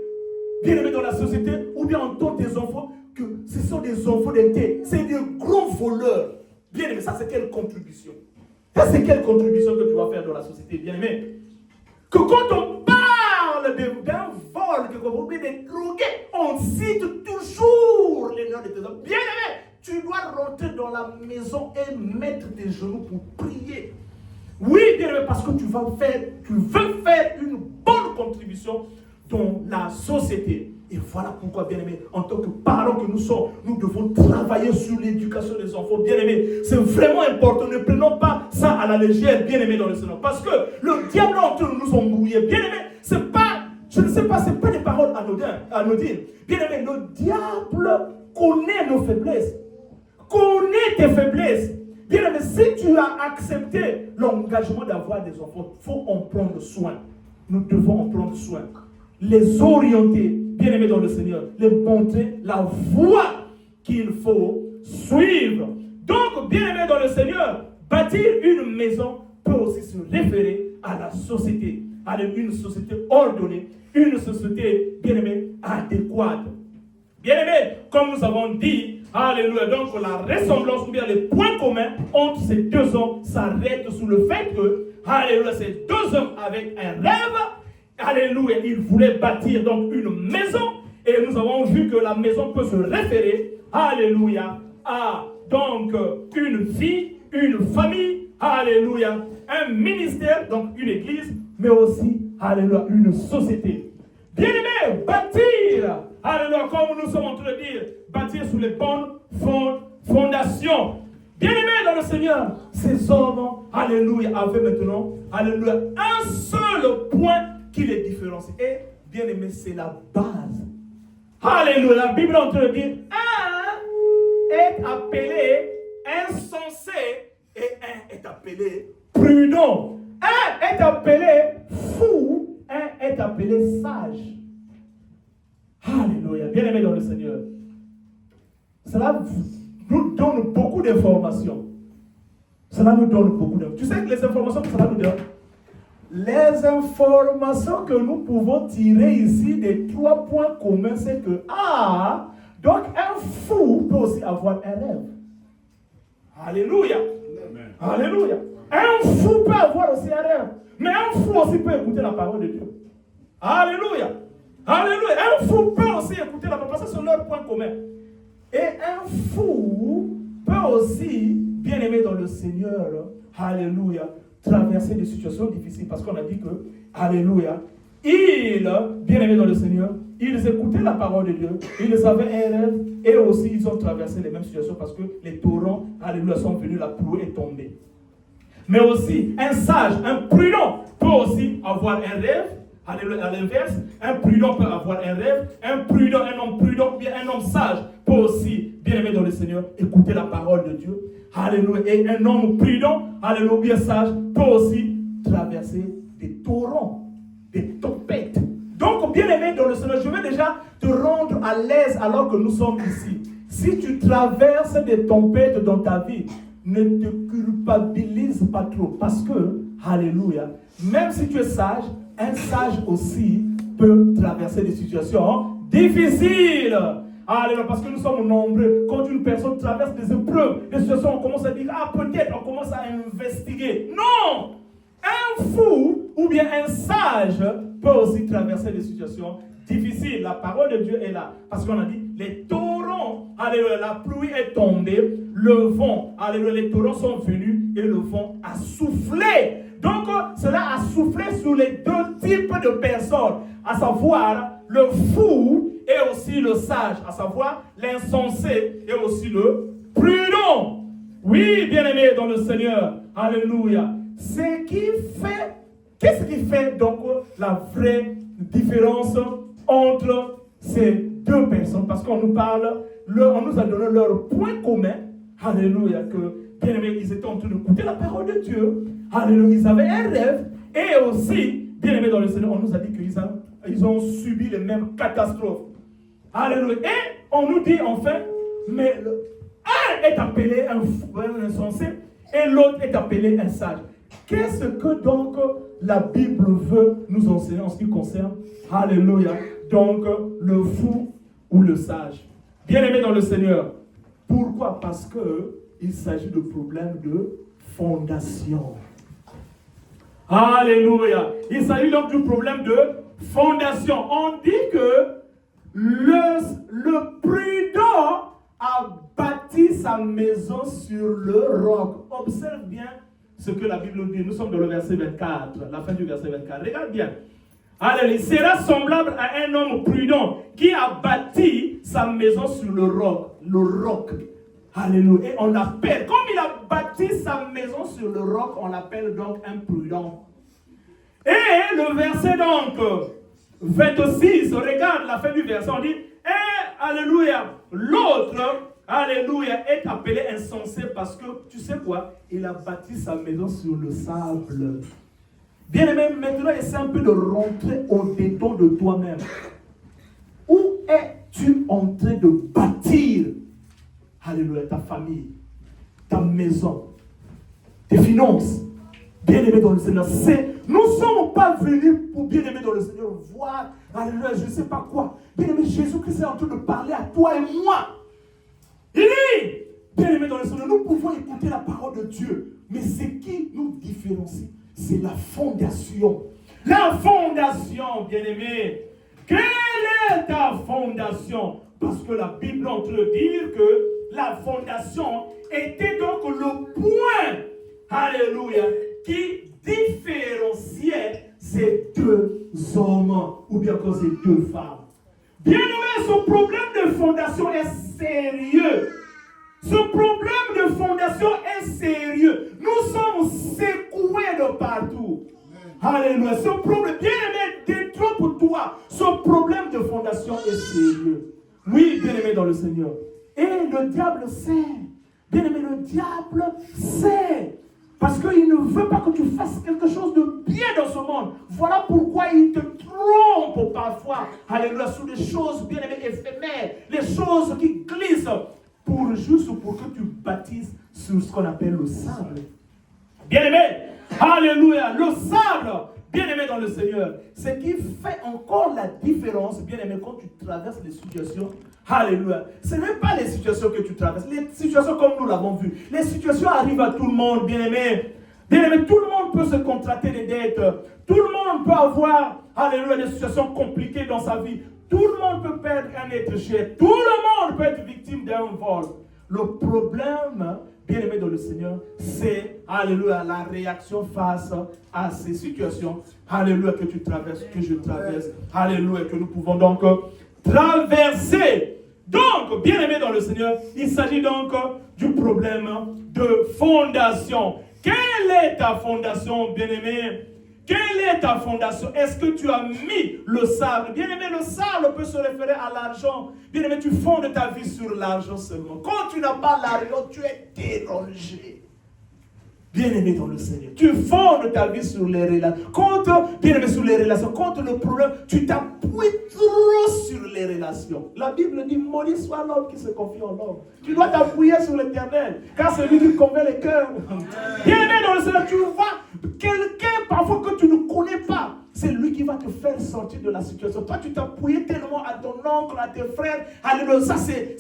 bien aimé dans la société, ou bien en tant que tes enfants, que ce sont des enfants d'été, c'est des gros voleurs. Bien aimé, ça c'est quelle contribution? Ça c'est quelle contribution que tu vas faire dans la société, bien aimé? Que quand on parle d'un vol, que vous voulez des drogués, on cite toujours les noms de tes enfants. Bien aimé, tu dois rentrer dans la maison et mettre tes genoux pour prier. Oui, bien aimé, parce que tu veux faire une bonne contribution dans la société. Et voilà pourquoi, bien aimé, en tant que parents que nous sommes, nous devons travailler sur l'éducation des enfants. Bien aimé, c'est vraiment important. Ne prenons pas ça à la légère, bien aimé, dans le Seigneur. Parce que le diable est en train de nous embrouiller. Bien aimé, c'est pas, je ne sais pas, c'est pas des paroles anodines. Bien aimé, le diable connaît nos faiblesses, connaît tes faiblesses. Bien aimé, si tu as accepté l'engagement d'avoir des enfants, il faut en prendre soin. Nous devons en prendre soin. Les orienter, bien aimés dans le Seigneur, les montrer la voie qu'il faut suivre. Donc, bien aimés dans le Seigneur, bâtir une maison peut aussi se référer à la société, à une société ordonnée, une société, bien aimée, adéquate. Bien aimés, comme nous avons dit, alléluia, donc la ressemblance ou bien les points communs entre ces deux hommes s'arrêtent sous le fait que, alléluia, ces deux hommes avec un rêve. Alléluia, il voulait bâtir donc une maison et nous avons vu que la maison peut se référer, alléluia, à donc une vie, une famille, alléluia, un ministère, donc une église, mais aussi, alléluia, une société. Bien aimé, bâtir, alléluia, comme nous sommes en train de dire, bâtir sur les bonnes fondations. Bien aimé dans le Seigneur, ces hommes, alléluia, avaient maintenant, alléluia, un seul point qui les différencie. Et bien aimé, c'est la base. Alléluia, la Bible est en train de dire, un est appelé insensé et un est appelé prudent. Un est appelé fou, un est appelé sage. Alléluia, bien aimé dans le Seigneur. Cela nous donne beaucoup d'informations. Cela nous donne beaucoup d'informations. Tu sais que les informations que cela nous donne, les informations que nous pouvons tirer ici des 3 points communs, c'est que, donc un fou peut aussi avoir un rêve. Alléluia. Amen. Alléluia. Un fou peut avoir aussi un rêve. Mais un fou aussi peut écouter la parole de Dieu. Alléluia. Alléluia. Un fou peut aussi écouter la parole. Ça, c'est leur point commun. Et un fou peut aussi, bien aimé dans le Seigneur, alléluia, traverser des situations difficiles. Parce qu'on a dit que, alléluia, ils, bien-aimés dans le Seigneur, ils écoutaient la parole de Dieu, ils avaient un rêve, et aussi ils ont traversé les mêmes situations parce que les torrents, alléluia, sont venus, la pluie est tombée. Mais aussi, un sage, un prudent peut aussi avoir un rêve. Alléluia, à l'inverse, un prudent peut avoir un rêve, un homme prudent, bien un homme sage peut aussi, bien aimé dans le Seigneur, écouter la parole de Dieu. Alléluia. Et un homme prudent, alléluia, bien sage, peut aussi traverser des torrents, des tempêtes. Donc, bien aimé dans le Seigneur, je veux déjà te rendre à l'aise alors que nous sommes ici. Si tu traverses des tempêtes dans ta vie, ne te culpabilise pas trop parce que, alléluia, même si tu es sage, un sage aussi peut traverser des situations difficiles. Alléluia, parce que nous sommes nombreux. Quand une personne traverse des épreuves, des situations, on commence à dire, ah peut-être, on commence à investiguer. Non! Un fou ou bien un sage peut aussi traverser des situations difficiles. La parole de Dieu est là. Parce qu'on a dit, les torrents, alléluia, la pluie est tombée, le vent, alléluia, les torrents sont venus et le vent a soufflé. Donc, cela a soufflé sur les deux types de personnes, à savoir le fou et aussi le sage, à savoir l'insensé et aussi le prudent. Oui, bien-aimés dans le Seigneur, alléluia. Qu'est-ce qui fait donc la vraie différence entre ces deux personnes? Parce qu'on nous parle, on nous a donné leur point commun, alléluia, que bien-aimés, ils étaient en train d'écouter la parole de Dieu. Alléluia, ils avaient un rêve et aussi, bien aimés dans le Seigneur, on nous a dit qu'ils ont subi les mêmes catastrophes. Alléluia. Et on nous dit enfin, mais un est appelé un insensé et l'autre est appelé un sage. Qu'est-ce que donc la Bible veut nous enseigner en ce qui concerne, alléluia, donc le fou ou le sage? Bien aimés dans le Seigneur. Pourquoi? Parce qu'il s'agit de problèmes de fondation. Alléluia. Il s'agit donc du problème de fondation. On dit que le prudent a bâti sa maison sur le roc. Observe bien ce que la Bible dit. Nous sommes dans le verset 24, la fin du verset 24. Regarde bien. Alléluia. Il sera semblable à un homme prudent qui a bâti sa maison sur le roc. Le roc. Alléluia. Et on l'appelle, comme il a bâti sa maison sur le roc, on l'appelle donc un prudent. Et le verset donc 26, regarde la fin du verset, on dit, et alléluia, l'autre, alléluia, est appelé insensé parce que, tu sais quoi, il a bâti sa maison sur le sable. Bien aimé, maintenant essaie un peu de rentrer au-dedans de toi-même. Où es-tu en train de bâtir? Alléluia, ta famille, ta maison, tes finances. Bien-aimés dans le Seigneur, nous ne sommes pas venus pour bien-aimés dans le Seigneur voir, alléluia, je ne sais pas quoi. Bien-aimé, Jésus-Christ est en train de parler à toi et moi. Il dit, bien-aimés dans le Seigneur, nous pouvons écouter la parole de Dieu, mais ce qui nous différencie, c'est la fondation. La fondation, bien-aimé. Quelle est ta fondation? Parce que la Bible est en train de dire que la fondation était donc le point, alléluia, qui différenciait ces deux hommes ou bien que ces deux femmes. Bien aimé, ce problème de fondation est sérieux. Ce problème de fondation est sérieux. Nous sommes secoués de partout. Alléluia. Ce problème, bien aimé, détrompe-toi. Ce problème de fondation est sérieux. Oui, bien aimé dans le Seigneur. Et le diable sait. Bien aimé, le diable sait. Parce qu'il ne veut pas que tu fasses quelque chose de bien dans ce monde. Voilà pourquoi il te trompe parfois. Alléluia, sur des choses bien aimées éphémères. Les choses qui glissent. Juste pour que tu bâtisses sur ce qu'on appelle le sable. Bien aimé. Alléluia. Le sable. Bien aimé dans le Seigneur. Ce qui fait encore la différence. Bien aimé, quand tu traverses les situations. Alléluia. Ce n'est pas les situations que tu traverses. Les situations comme nous l'avons vu. Les situations arrivent à tout le monde, bien aimé. Bien aimé, tout le monde peut se contracter des dettes. Tout le monde peut avoir, alléluia, des situations compliquées dans sa vie. Tout le monde peut perdre un être cher. Tout le monde peut être victime d'un vol. Le problème, bien-aimé dans le Seigneur, c'est, alléluia, la réaction face à ces situations, alléluia, que tu traverses, que je traverse, alléluia, que nous pouvons donc traverser. Donc, bien-aimé dans le Seigneur, il s'agit donc du problème de fondation. Quelle est ta fondation, bien-aimé? Quelle est ta fondation? Est-ce que tu as mis le sable? Bien-aimé, le sable peut se référer à l'argent. Bien-aimé, tu fondes ta vie sur l'argent seulement. Quand tu n'as pas l'argent, tu es dérangé. Bien-aimé dans le Seigneur, tu fondes ta vie sur les relations. Bien-aimé, sur les relations, contre le problème, tu t'appuies trop sur les relations. La Bible dit, maudit soit l'homme qui se confie en l'homme. Tu dois t'appuyer sur l'Éternel, car c'est lui qui convainc les cœurs. Bien-aimé dans le Seigneur, tu vois quelqu'un parfois que tu ne connais pas. C'est lui qui va te faire sortir de la situation. Toi, tu t'appuies tellement à ton oncle, à tes frères. Alléluia. Ça, c'est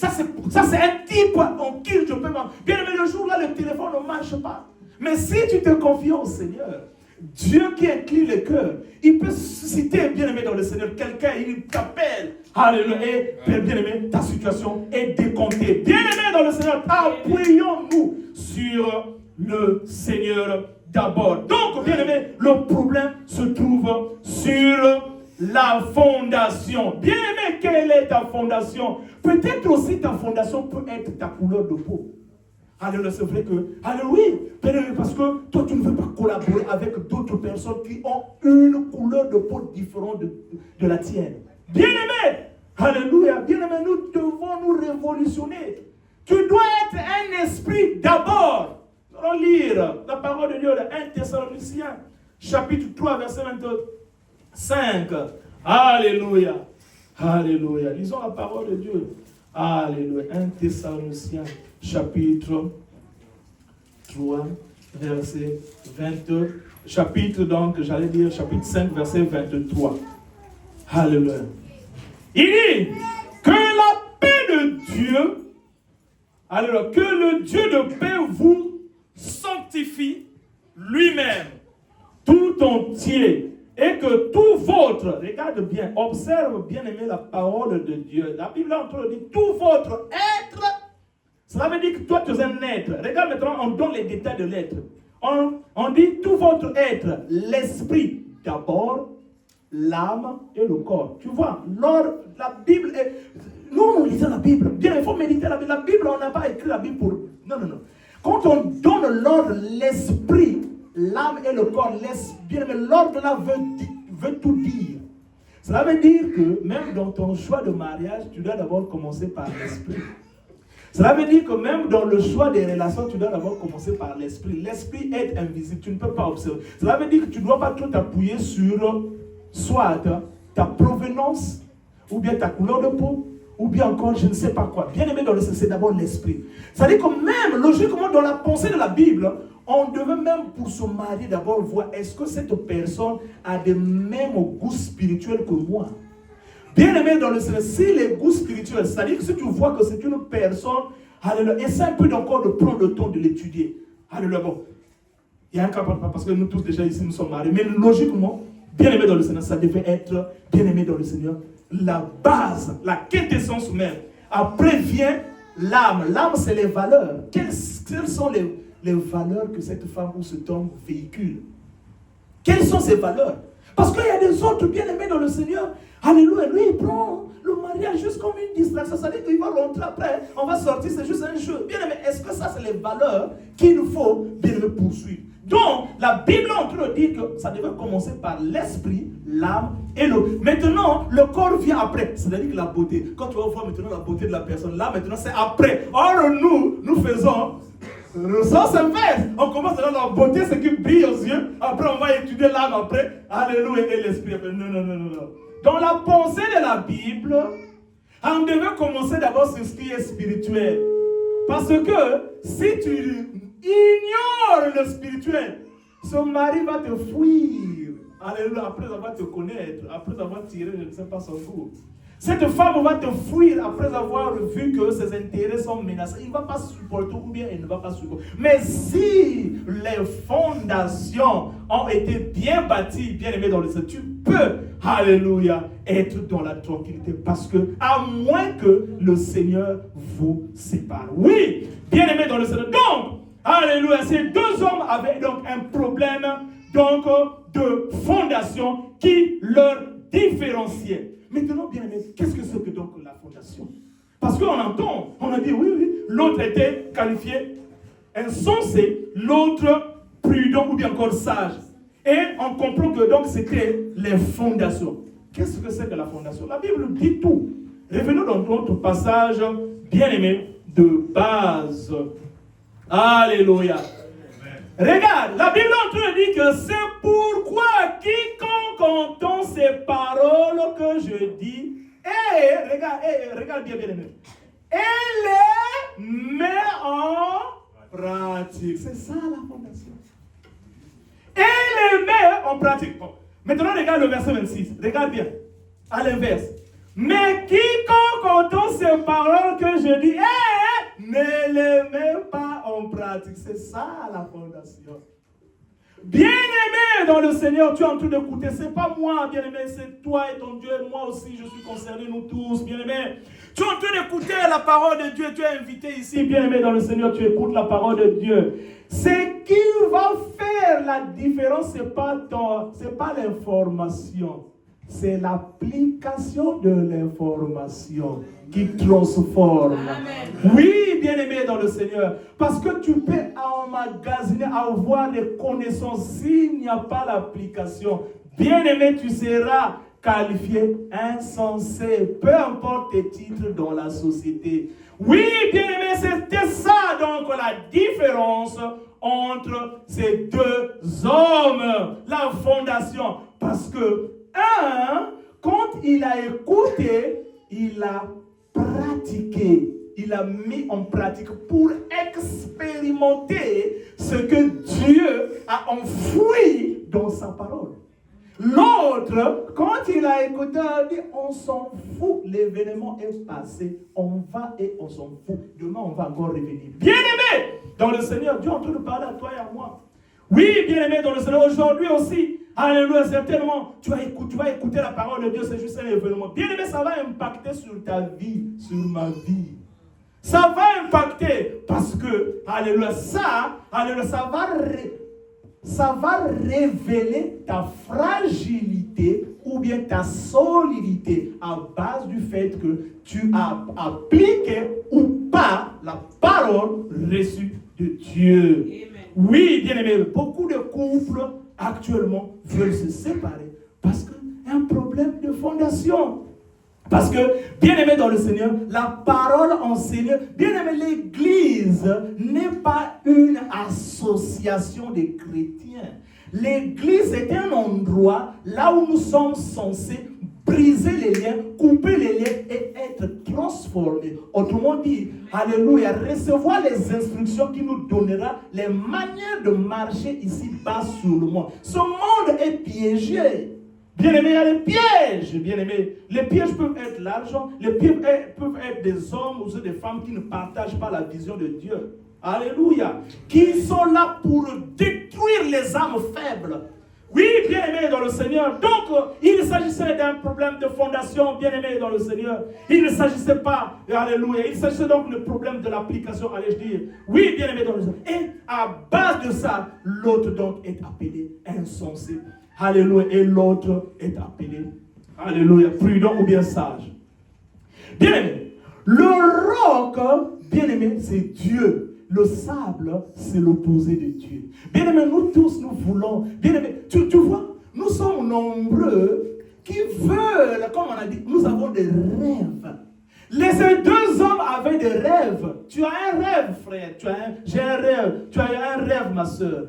un type en qui je peux m'en... Bien-aimé, le jour-là, le téléphone ne marche pas. Mais si tu te confies au Seigneur, Dieu qui incline le cœur, il peut susciter, bien-aimé dans le Seigneur, quelqu'un, il t'appelle. Alléluia. Et bien-aimé, ta situation est décomptée. Bien-aimé dans le Seigneur, appuyons-nous sur le Seigneur d'abord. Donc, bien-aimé, le problème se trouve sur la fondation. Bien-aimé, quelle est ta fondation? Peut-être aussi ta fondation peut être ta couleur de peau. Alléluia, c'est vrai que, alléluia, parce que toi tu ne veux pas collaborer avec d'autres personnes qui ont une couleur de peau différente de la tienne. Bien-aimé, alléluia, bien-aimé, nous devons nous révolutionner. Tu dois être un esprit d'abord. Nous allons lire la parole de Dieu de 1 Thessaloniciens, chapitre 3, verset 25. Alléluia, alléluia. Lisons la parole de Dieu. Alléluia, 1 Thessaloniciens, chapitre 3, verset 22. Chapitre, donc, j'allais dire chapitre 5, verset 23. Alléluia. Il dit que la paix de Dieu, alléluia, que le Dieu de paix vous sanctifie lui-même, tout entier, et que tout votre, regarde bien, observe bien aimé la parole de Dieu. La Bible entre dit tout votre être. Cela veut dire que toi tu es un être. Regarde maintenant, on donne les détails de l'être. On dit tout votre être, l'esprit d'abord, l'âme et le corps. Tu vois, la Bible est... Nous lisons la Bible. Bien, il faut méditer la Bible. La Bible, on n'a pas écrit la Bible pour... Non, non, non. Quand on donne l'ordre, l'esprit, l'âme et le corps, bien, mais l'ordre là veut tout dire. Cela veut dire que même dans ton choix de mariage, tu dois d'abord commencer par l'esprit. Cela veut dire que même dans le choix des relations, tu dois d'abord commencer par l'esprit. L'esprit est invisible, tu ne peux pas observer. Cela veut dire que tu ne dois pas trop t'appuyer sur soit ta provenance, ou bien ta couleur de peau, ou bien encore je ne sais pas quoi. Bien aimé dans le sens, c'est d'abord l'esprit. C'est-à-dire que même, logiquement, dans la pensée de la Bible, on devait même pour se marier d'abord voir est-ce que cette personne a des mêmes goûts spirituels que moi. Bien aimé dans le sens, si les goûts spirituels, c'est-à-dire que si tu vois que c'est une personne, alléluia, essaie un peu encore de prendre le temps de l'étudier. Alléluia, bon. Il y a un cas parce que nous tous déjà ici nous sommes mariés, mais logiquement, bien aimé dans le Seigneur, ça devait être bien aimé dans le Seigneur. La base, la quintessence même. Après vient l'âme. L'âme, c'est les valeurs. Quelles sont les valeurs que cette femme ou cet homme véhicule? Quelles sont ces valeurs? Parce qu'il y a des autres bien-aimés dans le Seigneur. Alléluia. Lui, il prend le mariage juste comme une distraction. Ça veut dire qu'il va rentrer après. On va sortir, c'est juste un jeu. Bien-aimé, est-ce que ça, c'est les valeurs qu'il nous faut bien-aimé poursuivre? Donc, la Bible est en train de dire que ça devait commencer par l'esprit, l'âme et le... Maintenant, le corps vient après. C'est-à-dire que la beauté. Quand tu vas voir maintenant la beauté de la personne, là, maintenant, c'est après. Or, nous faisons le sens inverse. On commence dans la beauté, ce qui brille aux yeux. Après, on va étudier l'âme après. Alléluia, et l'esprit après. Non, non, non, non, non. Dans la pensée de la Bible, on devait commencer d'abord sur ce qui est spirituel. Parce que si tu ignore le spirituel, son mari va te fuir. Alléluia, après avoir te connaître, après avoir tiré, je ne sais pas, son goût. Cette femme va te fuir après avoir vu que ses intérêts sont menacés. Il ne va pas supporter ou bien il ne va pas supporter. Mais si les fondations ont été bien bâties, bien aimées dans le Seigneur, tu peux, alléluia, être dans la tranquillité. Parce que, à moins que le Seigneur vous sépare. Oui, bien aimé dans le Seigneur. Donc, Alléluia. Ces deux hommes avaient donc un problème donc, de fondation qui leur différenciait. Maintenant, bien aimé, qu'est-ce que c'est que donc la fondation? Parce qu'on entend, on a dit oui, l'autre était qualifié insensé, l'autre prudent ou bien encore sage. Et on comprend que donc c'était les fondations. Qu'est-ce que c'est que la fondation? La Bible dit tout. Revenons dans notre passage bien-aimé de base. Alléluia. Regarde, la Bible dit que c'est pourquoi quiconque entend ces paroles que je dis, regarde bien aimé, et les met en pratique. C'est ça la fondation. Et les met en pratique. Bon. Maintenant, regarde le verset 26. Regarde bien. À l'inverse. Mais quiconque entend ces paroles que je dis, ne les met pas en pratique. C'est ça la fondation. Bien-aimé dans le Seigneur, tu es en train d'écouter. Ce n'est pas moi, bien-aimé, c'est toi et ton Dieu. Moi aussi, je suis concerné, nous tous, bien-aimé. Tu es en train d'écouter la parole de Dieu. Tu es invité ici, bien-aimé dans le Seigneur. Tu écoutes la parole de Dieu. Ce qui va faire la différence, ce n'est pas l'information. C'est l'application de l'information qui transforme. Amen. Oui, bien-aimé dans le Seigneur. Parce que tu peux emmagasiner, avoir des connaissances. S'il n'y a pas l'application, bien-aimé, tu seras qualifié insensé. Peu importe tes titres dans la société. Oui, bien-aimé, c'était ça donc la différence entre ces deux hommes. La fondation. Parce que quand il a écouté, il a pratiqué, il a mis en pratique pour expérimenter ce que Dieu a enfoui dans sa parole. L'autre, quand il a écouté, il dit, on s'en fout, l'événement est passé, on va et on s'en fout. Demain, on va encore revenir. Bien-aimé dans le Seigneur, Dieu est en train de parler à toi et à moi. Oui, bien-aimé dans le Seigneur, aujourd'hui aussi, alléluia, certainement, tu vas écouter la parole de Dieu, c'est juste un événement. Bien-aimé, ça va impacter sur ta vie, sur ma vie. Ça va impacter parce que, alléluia, ça va révéler ta fragilité ou bien ta solidité à base du fait que tu as appliqué ou pas la parole reçue de Dieu. Amen. Oui, bien-aimé, beaucoup de couples actuellement veulent se séparer parce qu'il y a un problème de fondation. Parce que, bien-aimé dans le Seigneur, la parole enseigne, bien-aimé, l'Église n'est pas une association de chrétiens. L'Église est un endroit là où nous sommes censés briser les liens, couper les liens et être transformés. Autrement dit, alléluia, recevoir les instructions qui nous donnera les manières de marcher ici-bas sur le monde. Ce monde est piégé. Bien-aimé, il y a des pièges, bien-aimé. Les pièges peuvent être l'argent, les pièges peuvent être des hommes ou des femmes qui ne partagent pas la vision de Dieu. Alléluia. Qui sont là pour détruire les âmes faibles. Oui, bien-aimé dans le Seigneur. Donc, il s'agissait d'un problème de fondation, bien-aimé dans le Seigneur. Il ne s'agissait pas, alléluia, il s'agissait donc du problème de l'application, allez-je dire. Oui, bien-aimé dans le Seigneur. Et à base de ça, l'autre donc est appelé insensé. Alléluia. Et l'autre est appelé, alléluia, prudent ou bien sage. Bien-aimé, le roc, bien-aimé, c'est Dieu. Le sable, c'est l'opposé de Dieu. Bien-aimé, nous tous, nous voulons. Bien-aimé, tu vois, nous sommes nombreux qui veulent, comme on a dit, nous avons des rêves. Ces deux hommes avaient des rêves. Tu as un rêve, frère. J'ai un rêve. Tu as un rêve, ma soeur.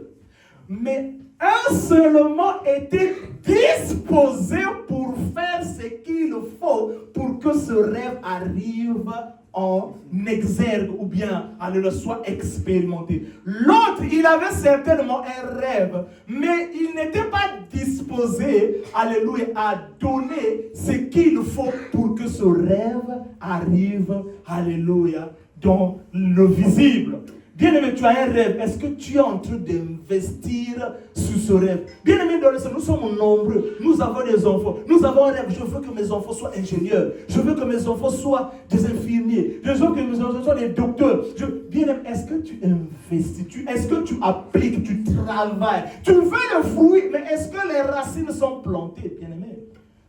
Mais un seulement était disposé pour faire ce qu'il faut pour que ce rêve arrive en exergue ou bien le soit expérimenté. L'autre, il avait certainement un rêve, mais il n'était pas disposé, alléluia, à donner ce qu'il faut pour que ce rêve arrive, alléluia, dans le visible. Bien-aimé, tu as un rêve. Est-ce que tu es en train d'investir sur ce rêve? Bien-aimé, dans le Seigneur, nous sommes nombreux. Nous avons des enfants. Nous avons un rêve. Je veux que mes enfants soient ingénieurs. Je veux que mes enfants soient des infirmiers. Je veux que mes enfants soient des docteurs. Bien-aimé, est-ce que tu investis? Est-ce que tu appliques? Tu travailles? Tu veux le fruit, mais est-ce que les racines sont plantées? Bien-aimé.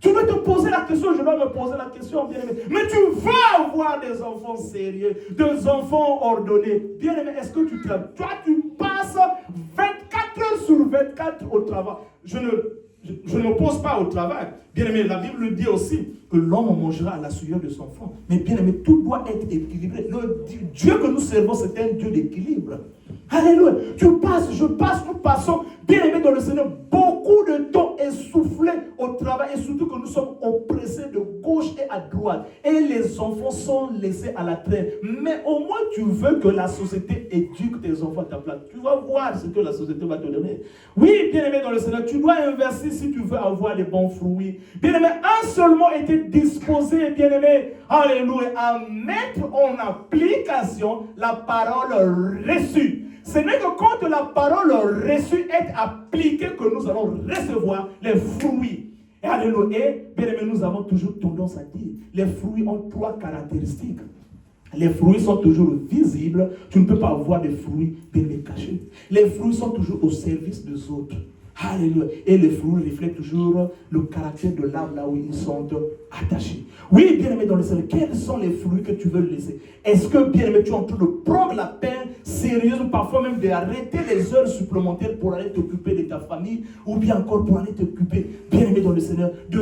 Tu veux te poser la question, je dois me poser la question, bien-aimé. Mais tu veux avoir des enfants sérieux, des enfants ordonnés. Bien-aimé, est-ce que tu travailles? Toi, tu passes 24 heures sur 24 au travail. Je ne me pose pas au travail. Bien-aimé, la Bible dit aussi que l'homme mangera à la sueur de son front. Mais bien-aimé, tout doit être équilibré. Le Dieu que nous servons, c'est un Dieu d'équilibre. Alléluia. Nous passons, bien-aimé dans le Seigneur, beaucoup de temps essoufflés au travail et surtout que nous sommes oppressés de gauche et à droite. Et les enfants sont laissés à la traîne. Mais au moins tu veux que la société éduque tes enfants à ta place. Tu vas voir ce que la société va te donner. Oui, bien-aimé dans le Seigneur, tu dois investir si tu veux avoir des bons fruits. Bien-aimé, un seulement était disposé, bien-aimé, alléluia, à mettre en application la parole reçue. Ce n'est que quand la parole reçue est appliquée que nous allons recevoir les fruits. Et alléluia, bien aimé, nous avons toujours tendance à dire, les fruits ont 3 caractéristiques. Les fruits sont toujours visibles. Tu ne peux pas avoir des fruits bien cachés. Les fruits sont toujours au service des autres. Alléluia. Et les fruits reflètent toujours le caractère de l'arbre là où ils sont attachés. Oui, bien-aimé dans le Seigneur, quels sont les fruits que tu veux laisser? Est-ce que, bien-aimé, tu es en train de prendre la peine sérieuse, parfois même d'arrêter les heures supplémentaires pour aller t'occuper de ta famille, ou bien encore pour aller t'occuper, bien-aimé dans le Seigneur, de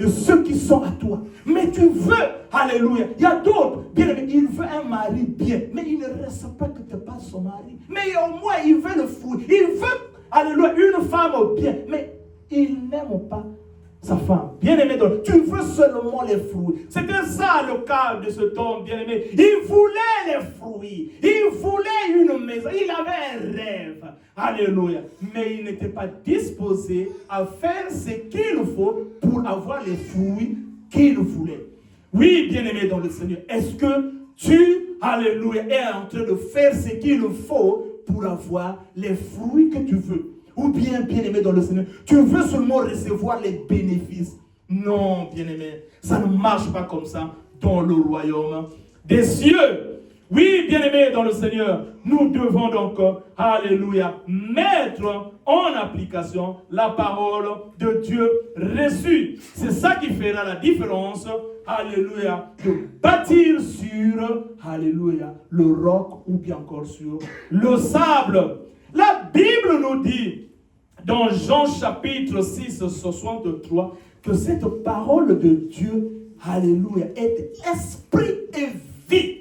ceux qui sont à toi. Mais tu veux, alléluia, il y a d'autres, bien-aimé, il veut un mari bien, mais il ne respecte pas son mari. Mais au moins, il veut le fruit, il veut, alléluia, une femme bien, mais il n'aime pas sa femme. Bien-aimé, tu veux seulement les fruits. C'était ça le cas de cet homme, bien-aimé. Il voulait les fruits. Il voulait une maison. Il avait un rêve. Alléluia. Mais il n'était pas disposé à faire ce qu'il faut pour avoir les fruits qu'il voulait. Oui, bien-aimé dans le Seigneur. Est-ce que tu, alléluia, es en train de faire ce qu'il faut pour avoir les fruits que tu veux? Ou bien, bien-aimé dans le Seigneur, tu veux seulement recevoir les bénéfices? Non, bien-aimé, ça ne marche pas comme ça dans le royaume des cieux. Oui, bien-aimé dans le Seigneur, nous devons donc, alléluia, mettre en application la parole de Dieu reçue. C'est ça qui fera la différence, alléluia, de bâtir sur, alléluia, le roc ou bien encore sur le sable. La Bible nous dit, dans Jean chapitre 6, 63, que cette parole de Dieu, alléluia, est esprit et vie.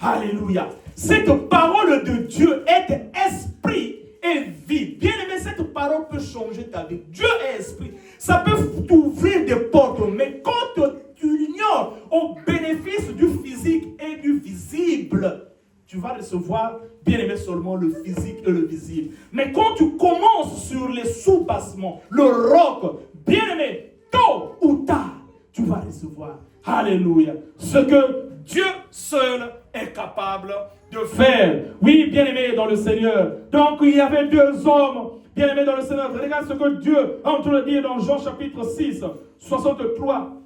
Alléluia. Cette parole de Dieu est esprit et vie. Bien aimé, cette parole peut changer ta vie. Dieu est esprit. Ça peut t'ouvrir des portes, mais quand tu ignores au bénéfice du physique et du visible, tu vas recevoir, bien aimé, seulement le physique et le visible. Mais quand tu commences sur les sous-bassements, le roc, bien aimé, tôt ou tard, tu vas recevoir, alléluia, ce que Dieu seul est capable de faire. Oui, bien aimé dans le Seigneur. Donc il y avait 2 hommes, bien aimé dans le Seigneur. Regarde ce que Dieu est en train de dire dans Jean chapitre 6, 63.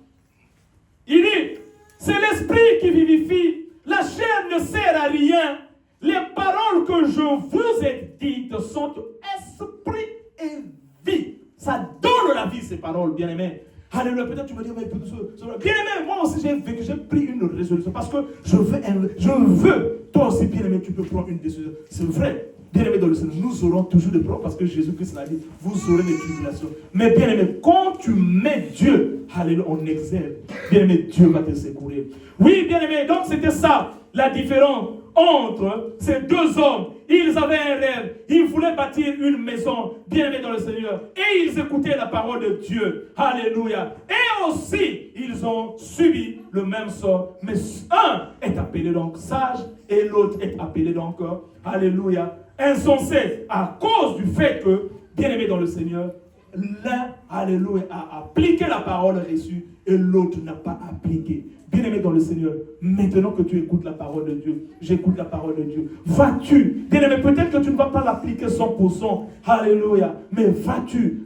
Il dit, c'est l'esprit qui vivifie. La chair ne sert à rien. Les paroles que je vous ai dites sont esprit et vie. Ça donne la vie, ces paroles, bien-aimés. Alléluia. Peut-être tu me dis, mais bien-aimé, moi aussi j'ai pris une résolution parce que je veux. Toi aussi, bien-aimé, tu peux prendre une décision. C'est vrai. Bien-aimé dans le Seigneur, nous aurons toujours des problèmes parce que Jésus-Christ l'a dit, vous aurez des tribulations. Mais bien-aimé, quand tu mets Dieu, alléluia, en exergue, bien-aimé, Dieu va te secourir. Oui, bien-aimé, donc c'était ça, la différence entre ces 2 hommes. Ils avaient un rêve, ils voulaient bâtir une maison, bien-aimé dans le Seigneur, et ils écoutaient la parole de Dieu. Alléluia. Et aussi, ils ont subi le même sort. Mais un est appelé donc sage et l'autre est appelé donc, alléluia, insensé, à cause du fait que, bien-aimé dans le Seigneur, l'un, alléluia, a appliqué la parole reçue et l'autre n'a pas appliqué. Bien-aimé dans le Seigneur, maintenant que tu écoutes la parole de Dieu, j'écoute la parole de Dieu, vas-tu, bien-aimé, peut-être que tu ne vas pas l'appliquer 100%, alléluia, mais vas-tu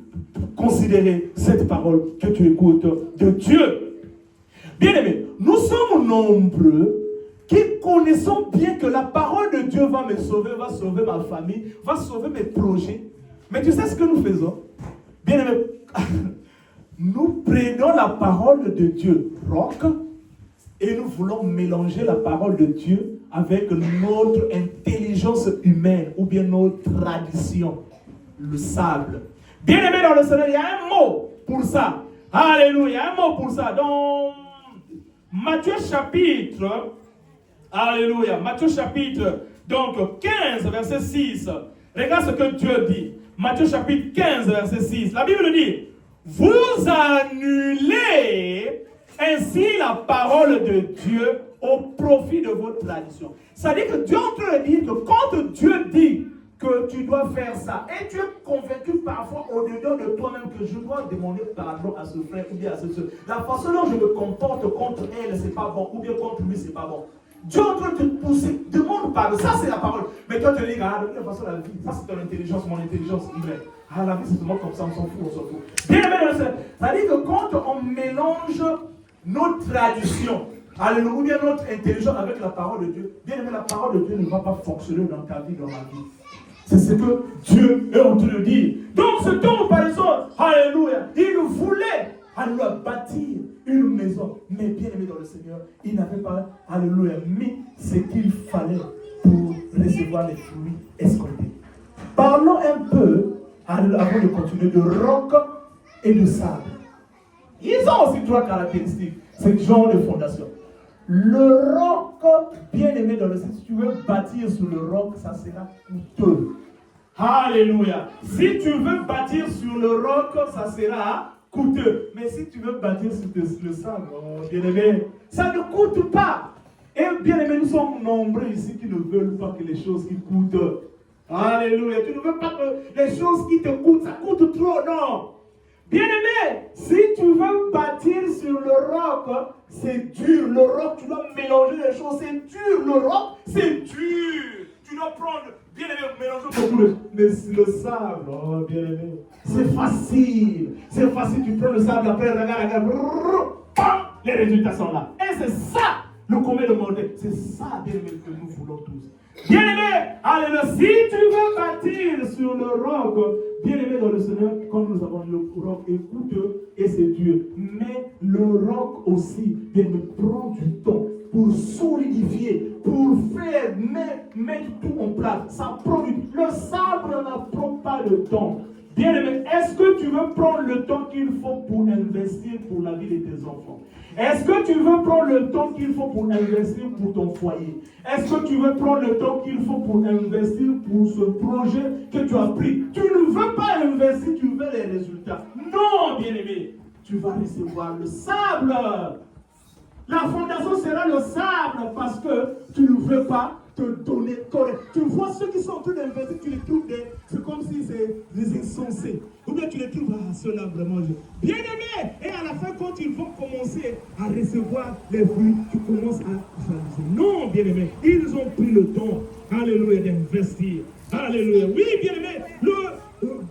considérer cette parole que tu écoutes de Dieu? Bien-aimé, nous sommes nombreux qui connaissons bien que la parole de Dieu va me sauver, va sauver ma famille, va sauver mes projets. Mais tu sais ce que nous faisons? Bien-aimé, nous prenons la parole de Dieu, roc, et nous voulons mélanger la parole de Dieu avec notre intelligence humaine ou bien notre tradition, le sable. Bien-aimé dans le Seigneur, il y a un mot pour ça. Alléluia, il y a un mot pour ça. Dans Matthieu chapitre, alléluia, Matthieu chapitre, donc 15, verset 6. Regarde ce que Dieu dit. Matthieu chapitre 15, verset 6. La Bible dit, vous annulez ainsi la parole de Dieu au profit de votre tradition. C'est-à-dire que Dieu est en train de dire que quand Dieu dit que tu dois faire ça, et tu es convaincu parfois au-dedans de toi-même que je dois demander pardon à ce frère ou bien à ce soeur. La façon dont je me comporte contre elle, c'est pas bon, ou bien contre lui, c'est pas bon. Dieu est en train de te pousser, demande pardon. Ça, c'est la parole. Mais toi, tu te dis, ah, de toute façon, la vie, ça, c'est ton intelligence, mon intelligence humaine. Ah, la vie, c'est seulement comme ça, on s'en fout, on s'en fout. Bien aimé, c'est-à-dire que quand on mélange notre tradition, alléluia, ou bien notre intelligence avec la parole de Dieu, bien aimé, la parole de Dieu ne va pas fonctionner dans ta vie, dans ma vie. C'est ce que Dieu est en train de dire. Donc, ce dont par exemple, alléluia, il voulait, alléluia, bâtir une maison. Mais bien aimé dans le Seigneur, il n'avait pas, alléluia, mis ce qu'il fallait pour recevoir les fruits escomptés. Parlons un peu, alléluia, avant de continuer, de roc et de sable. Ils ont aussi trois caractéristiques, ce genre de fondation. Le roc, bien aimé dans le Seigneur, si tu veux bâtir sur le roc, ça sera coûteux. Alléluia. Si tu veux bâtir sur le roc, ça sera coûteux. Mais si tu veux bâtir sur le sable, oh, bien aimé, ça ne coûte pas. Et bien aimé, nous sommes nombreux ici qui ne veulent pas que les choses qui coûtent. Alléluia. Tu ne veux pas que les choses qui te coûtent, ça coûte trop, non. Bien-aimé, si tu veux bâtir sur le roc, c'est dur. Le roc, tu dois mélanger les choses, c'est dur. Le roc, c'est dur. Tu dois prendre, bien-aimé, mélanger beaucoup le sable. Oh, bien-aimé, c'est facile. C'est facile, tu prends le sable, après, regarde, les résultats sont là. Et c'est ça, le commun de monter. C'est ça, bien-aimé, que nous voulons tous. Bien-aimé, alléluia, si tu veux bâtir sur le roc, bien-aimé dans le Seigneur, comme nous avons le roc est coûteux et c'est dur, mais le roc aussi, bien-aimé, prend du temps pour solidifier, pour faire, mettre tout en place. Ça prend du temps. Le sable ne prend pas le temps. Bien-aimé, est-ce que tu veux prendre le temps qu'il faut pour investir pour la vie de tes enfants? Est-ce que tu veux prendre le temps qu'il faut pour investir pour ton foyer? Est-ce que tu veux prendre le temps qu'il faut pour investir pour ce projet que tu as pris? Tu ne veux pas investir, tu veux les résultats. Non, bien-aimé, tu vas recevoir le sable. La fondation sera le sable parce que tu ne veux pas te donner correct. Tu vois ceux qui sont en train d'investir, tu les trouves c'est comme si c'est des insensés. Ou bien tu les trouves, ceux-là vraiment. Bien aimé. Et à la fin, quand ils vont commencer à recevoir les fruits, tu commences à réaliser. Non, bien aimé. Ils ont pris le temps, alléluia, d'investir. Alléluia. Oui, bien aimé.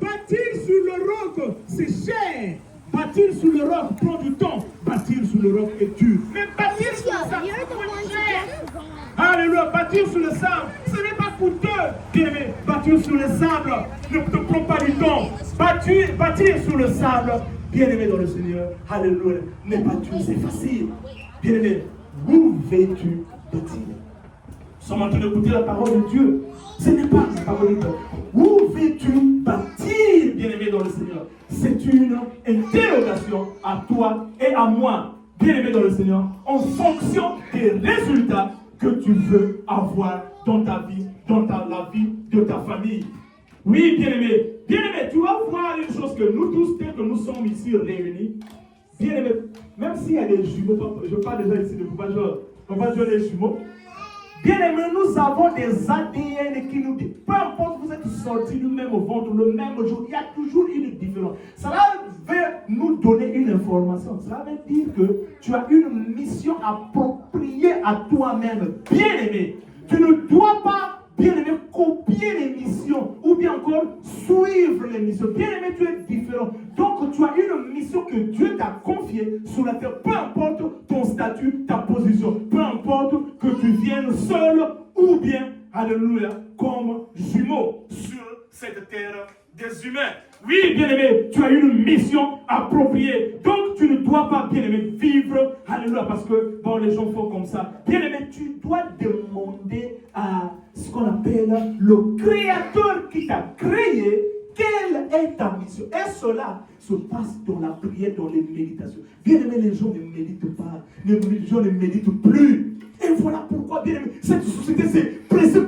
Bâtir sur le roc, c'est cher. Bâtir sur le roc prend du temps. Bâtir sur le roc est dur. Mais bâtir sur le sable, c'est cher. Alléluia. Bâtir sur le sable, ce n'est pas coûteux. Bien aimé, bâtir sur le sable ne te prend pas du temps. Bâtir sur le sable, bien aimé dans le Seigneur, alléluia, n'est pas dur, c'est facile. Bien aimé, où veux-tu bâtir? Nous sommes en train d'écouter la parole de Dieu. Ce n'est pas la parole de Dieu. Où veux-tu bâtir, bien-aimé dans le Seigneur? C'est une interrogation à toi et à moi, bien-aimé dans le Seigneur, en fonction des résultats que tu veux avoir dans ta vie, dans la vie de ta famille. Oui, bien-aimé, tu vas voir une chose que nous tous, dès que nous sommes ici réunis, bien-aimé, même s'il y a des jumeaux, je parle déjà ici de Papa Joël les jumeaux. Bien-aimés, nous avons des ADN qui nous disent, peu importe vous êtes sortis du même ventre, le même jour, il y a toujours une différence. Cela veut nous donner une information. Cela veut dire que tu as une mission appropriée à toi-même. Bien-aimé, tu ne dois pas, bien-aimé, copier les missions ou bien encore suivre les missions. Bien-aimé, tu es différent. Donc, tu as une mission que Dieu t'a confiée sur la terre. Peu importe ton statut, ta position. Peu importe que tu viennes seul ou bien, alléluia, comme jumeau sur cette terre des humains. Oui, bien-aimé, tu as une mission appropriée. Donc, tu ne dois pas, bien-aimé, vivre, alléluia, parce que, bon, les gens font comme ça. Bien-aimé, tu dois demander à ce qu'on appelle le Créateur qui t'a créé, quelle est ta mission? Et cela se passe dans la prière, dans les méditations. Bien-aimé, les gens ne méditent pas. Les gens ne méditent plus. Et voilà pourquoi, bien-aimé, cette société c'est pressé.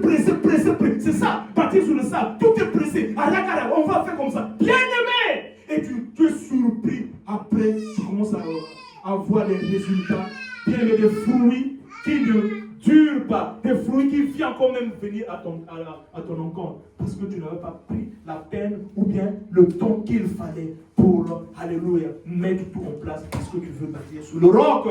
C'est ça, bâtir sur le sable, tout est pressé. On va faire comme ça. Bien-aimé! Et tu es surpris. Après, tu commences à voir les résultats. Bien-aimé, des fruits qui ne durent pas. Des fruits qui viennent quand même venir à ton encontre. Parce que tu n'avais pas pris la peine ou bien le temps qu'il fallait pour, alléluia, mettre tout en place parce que tu veux bâtir sur le roc.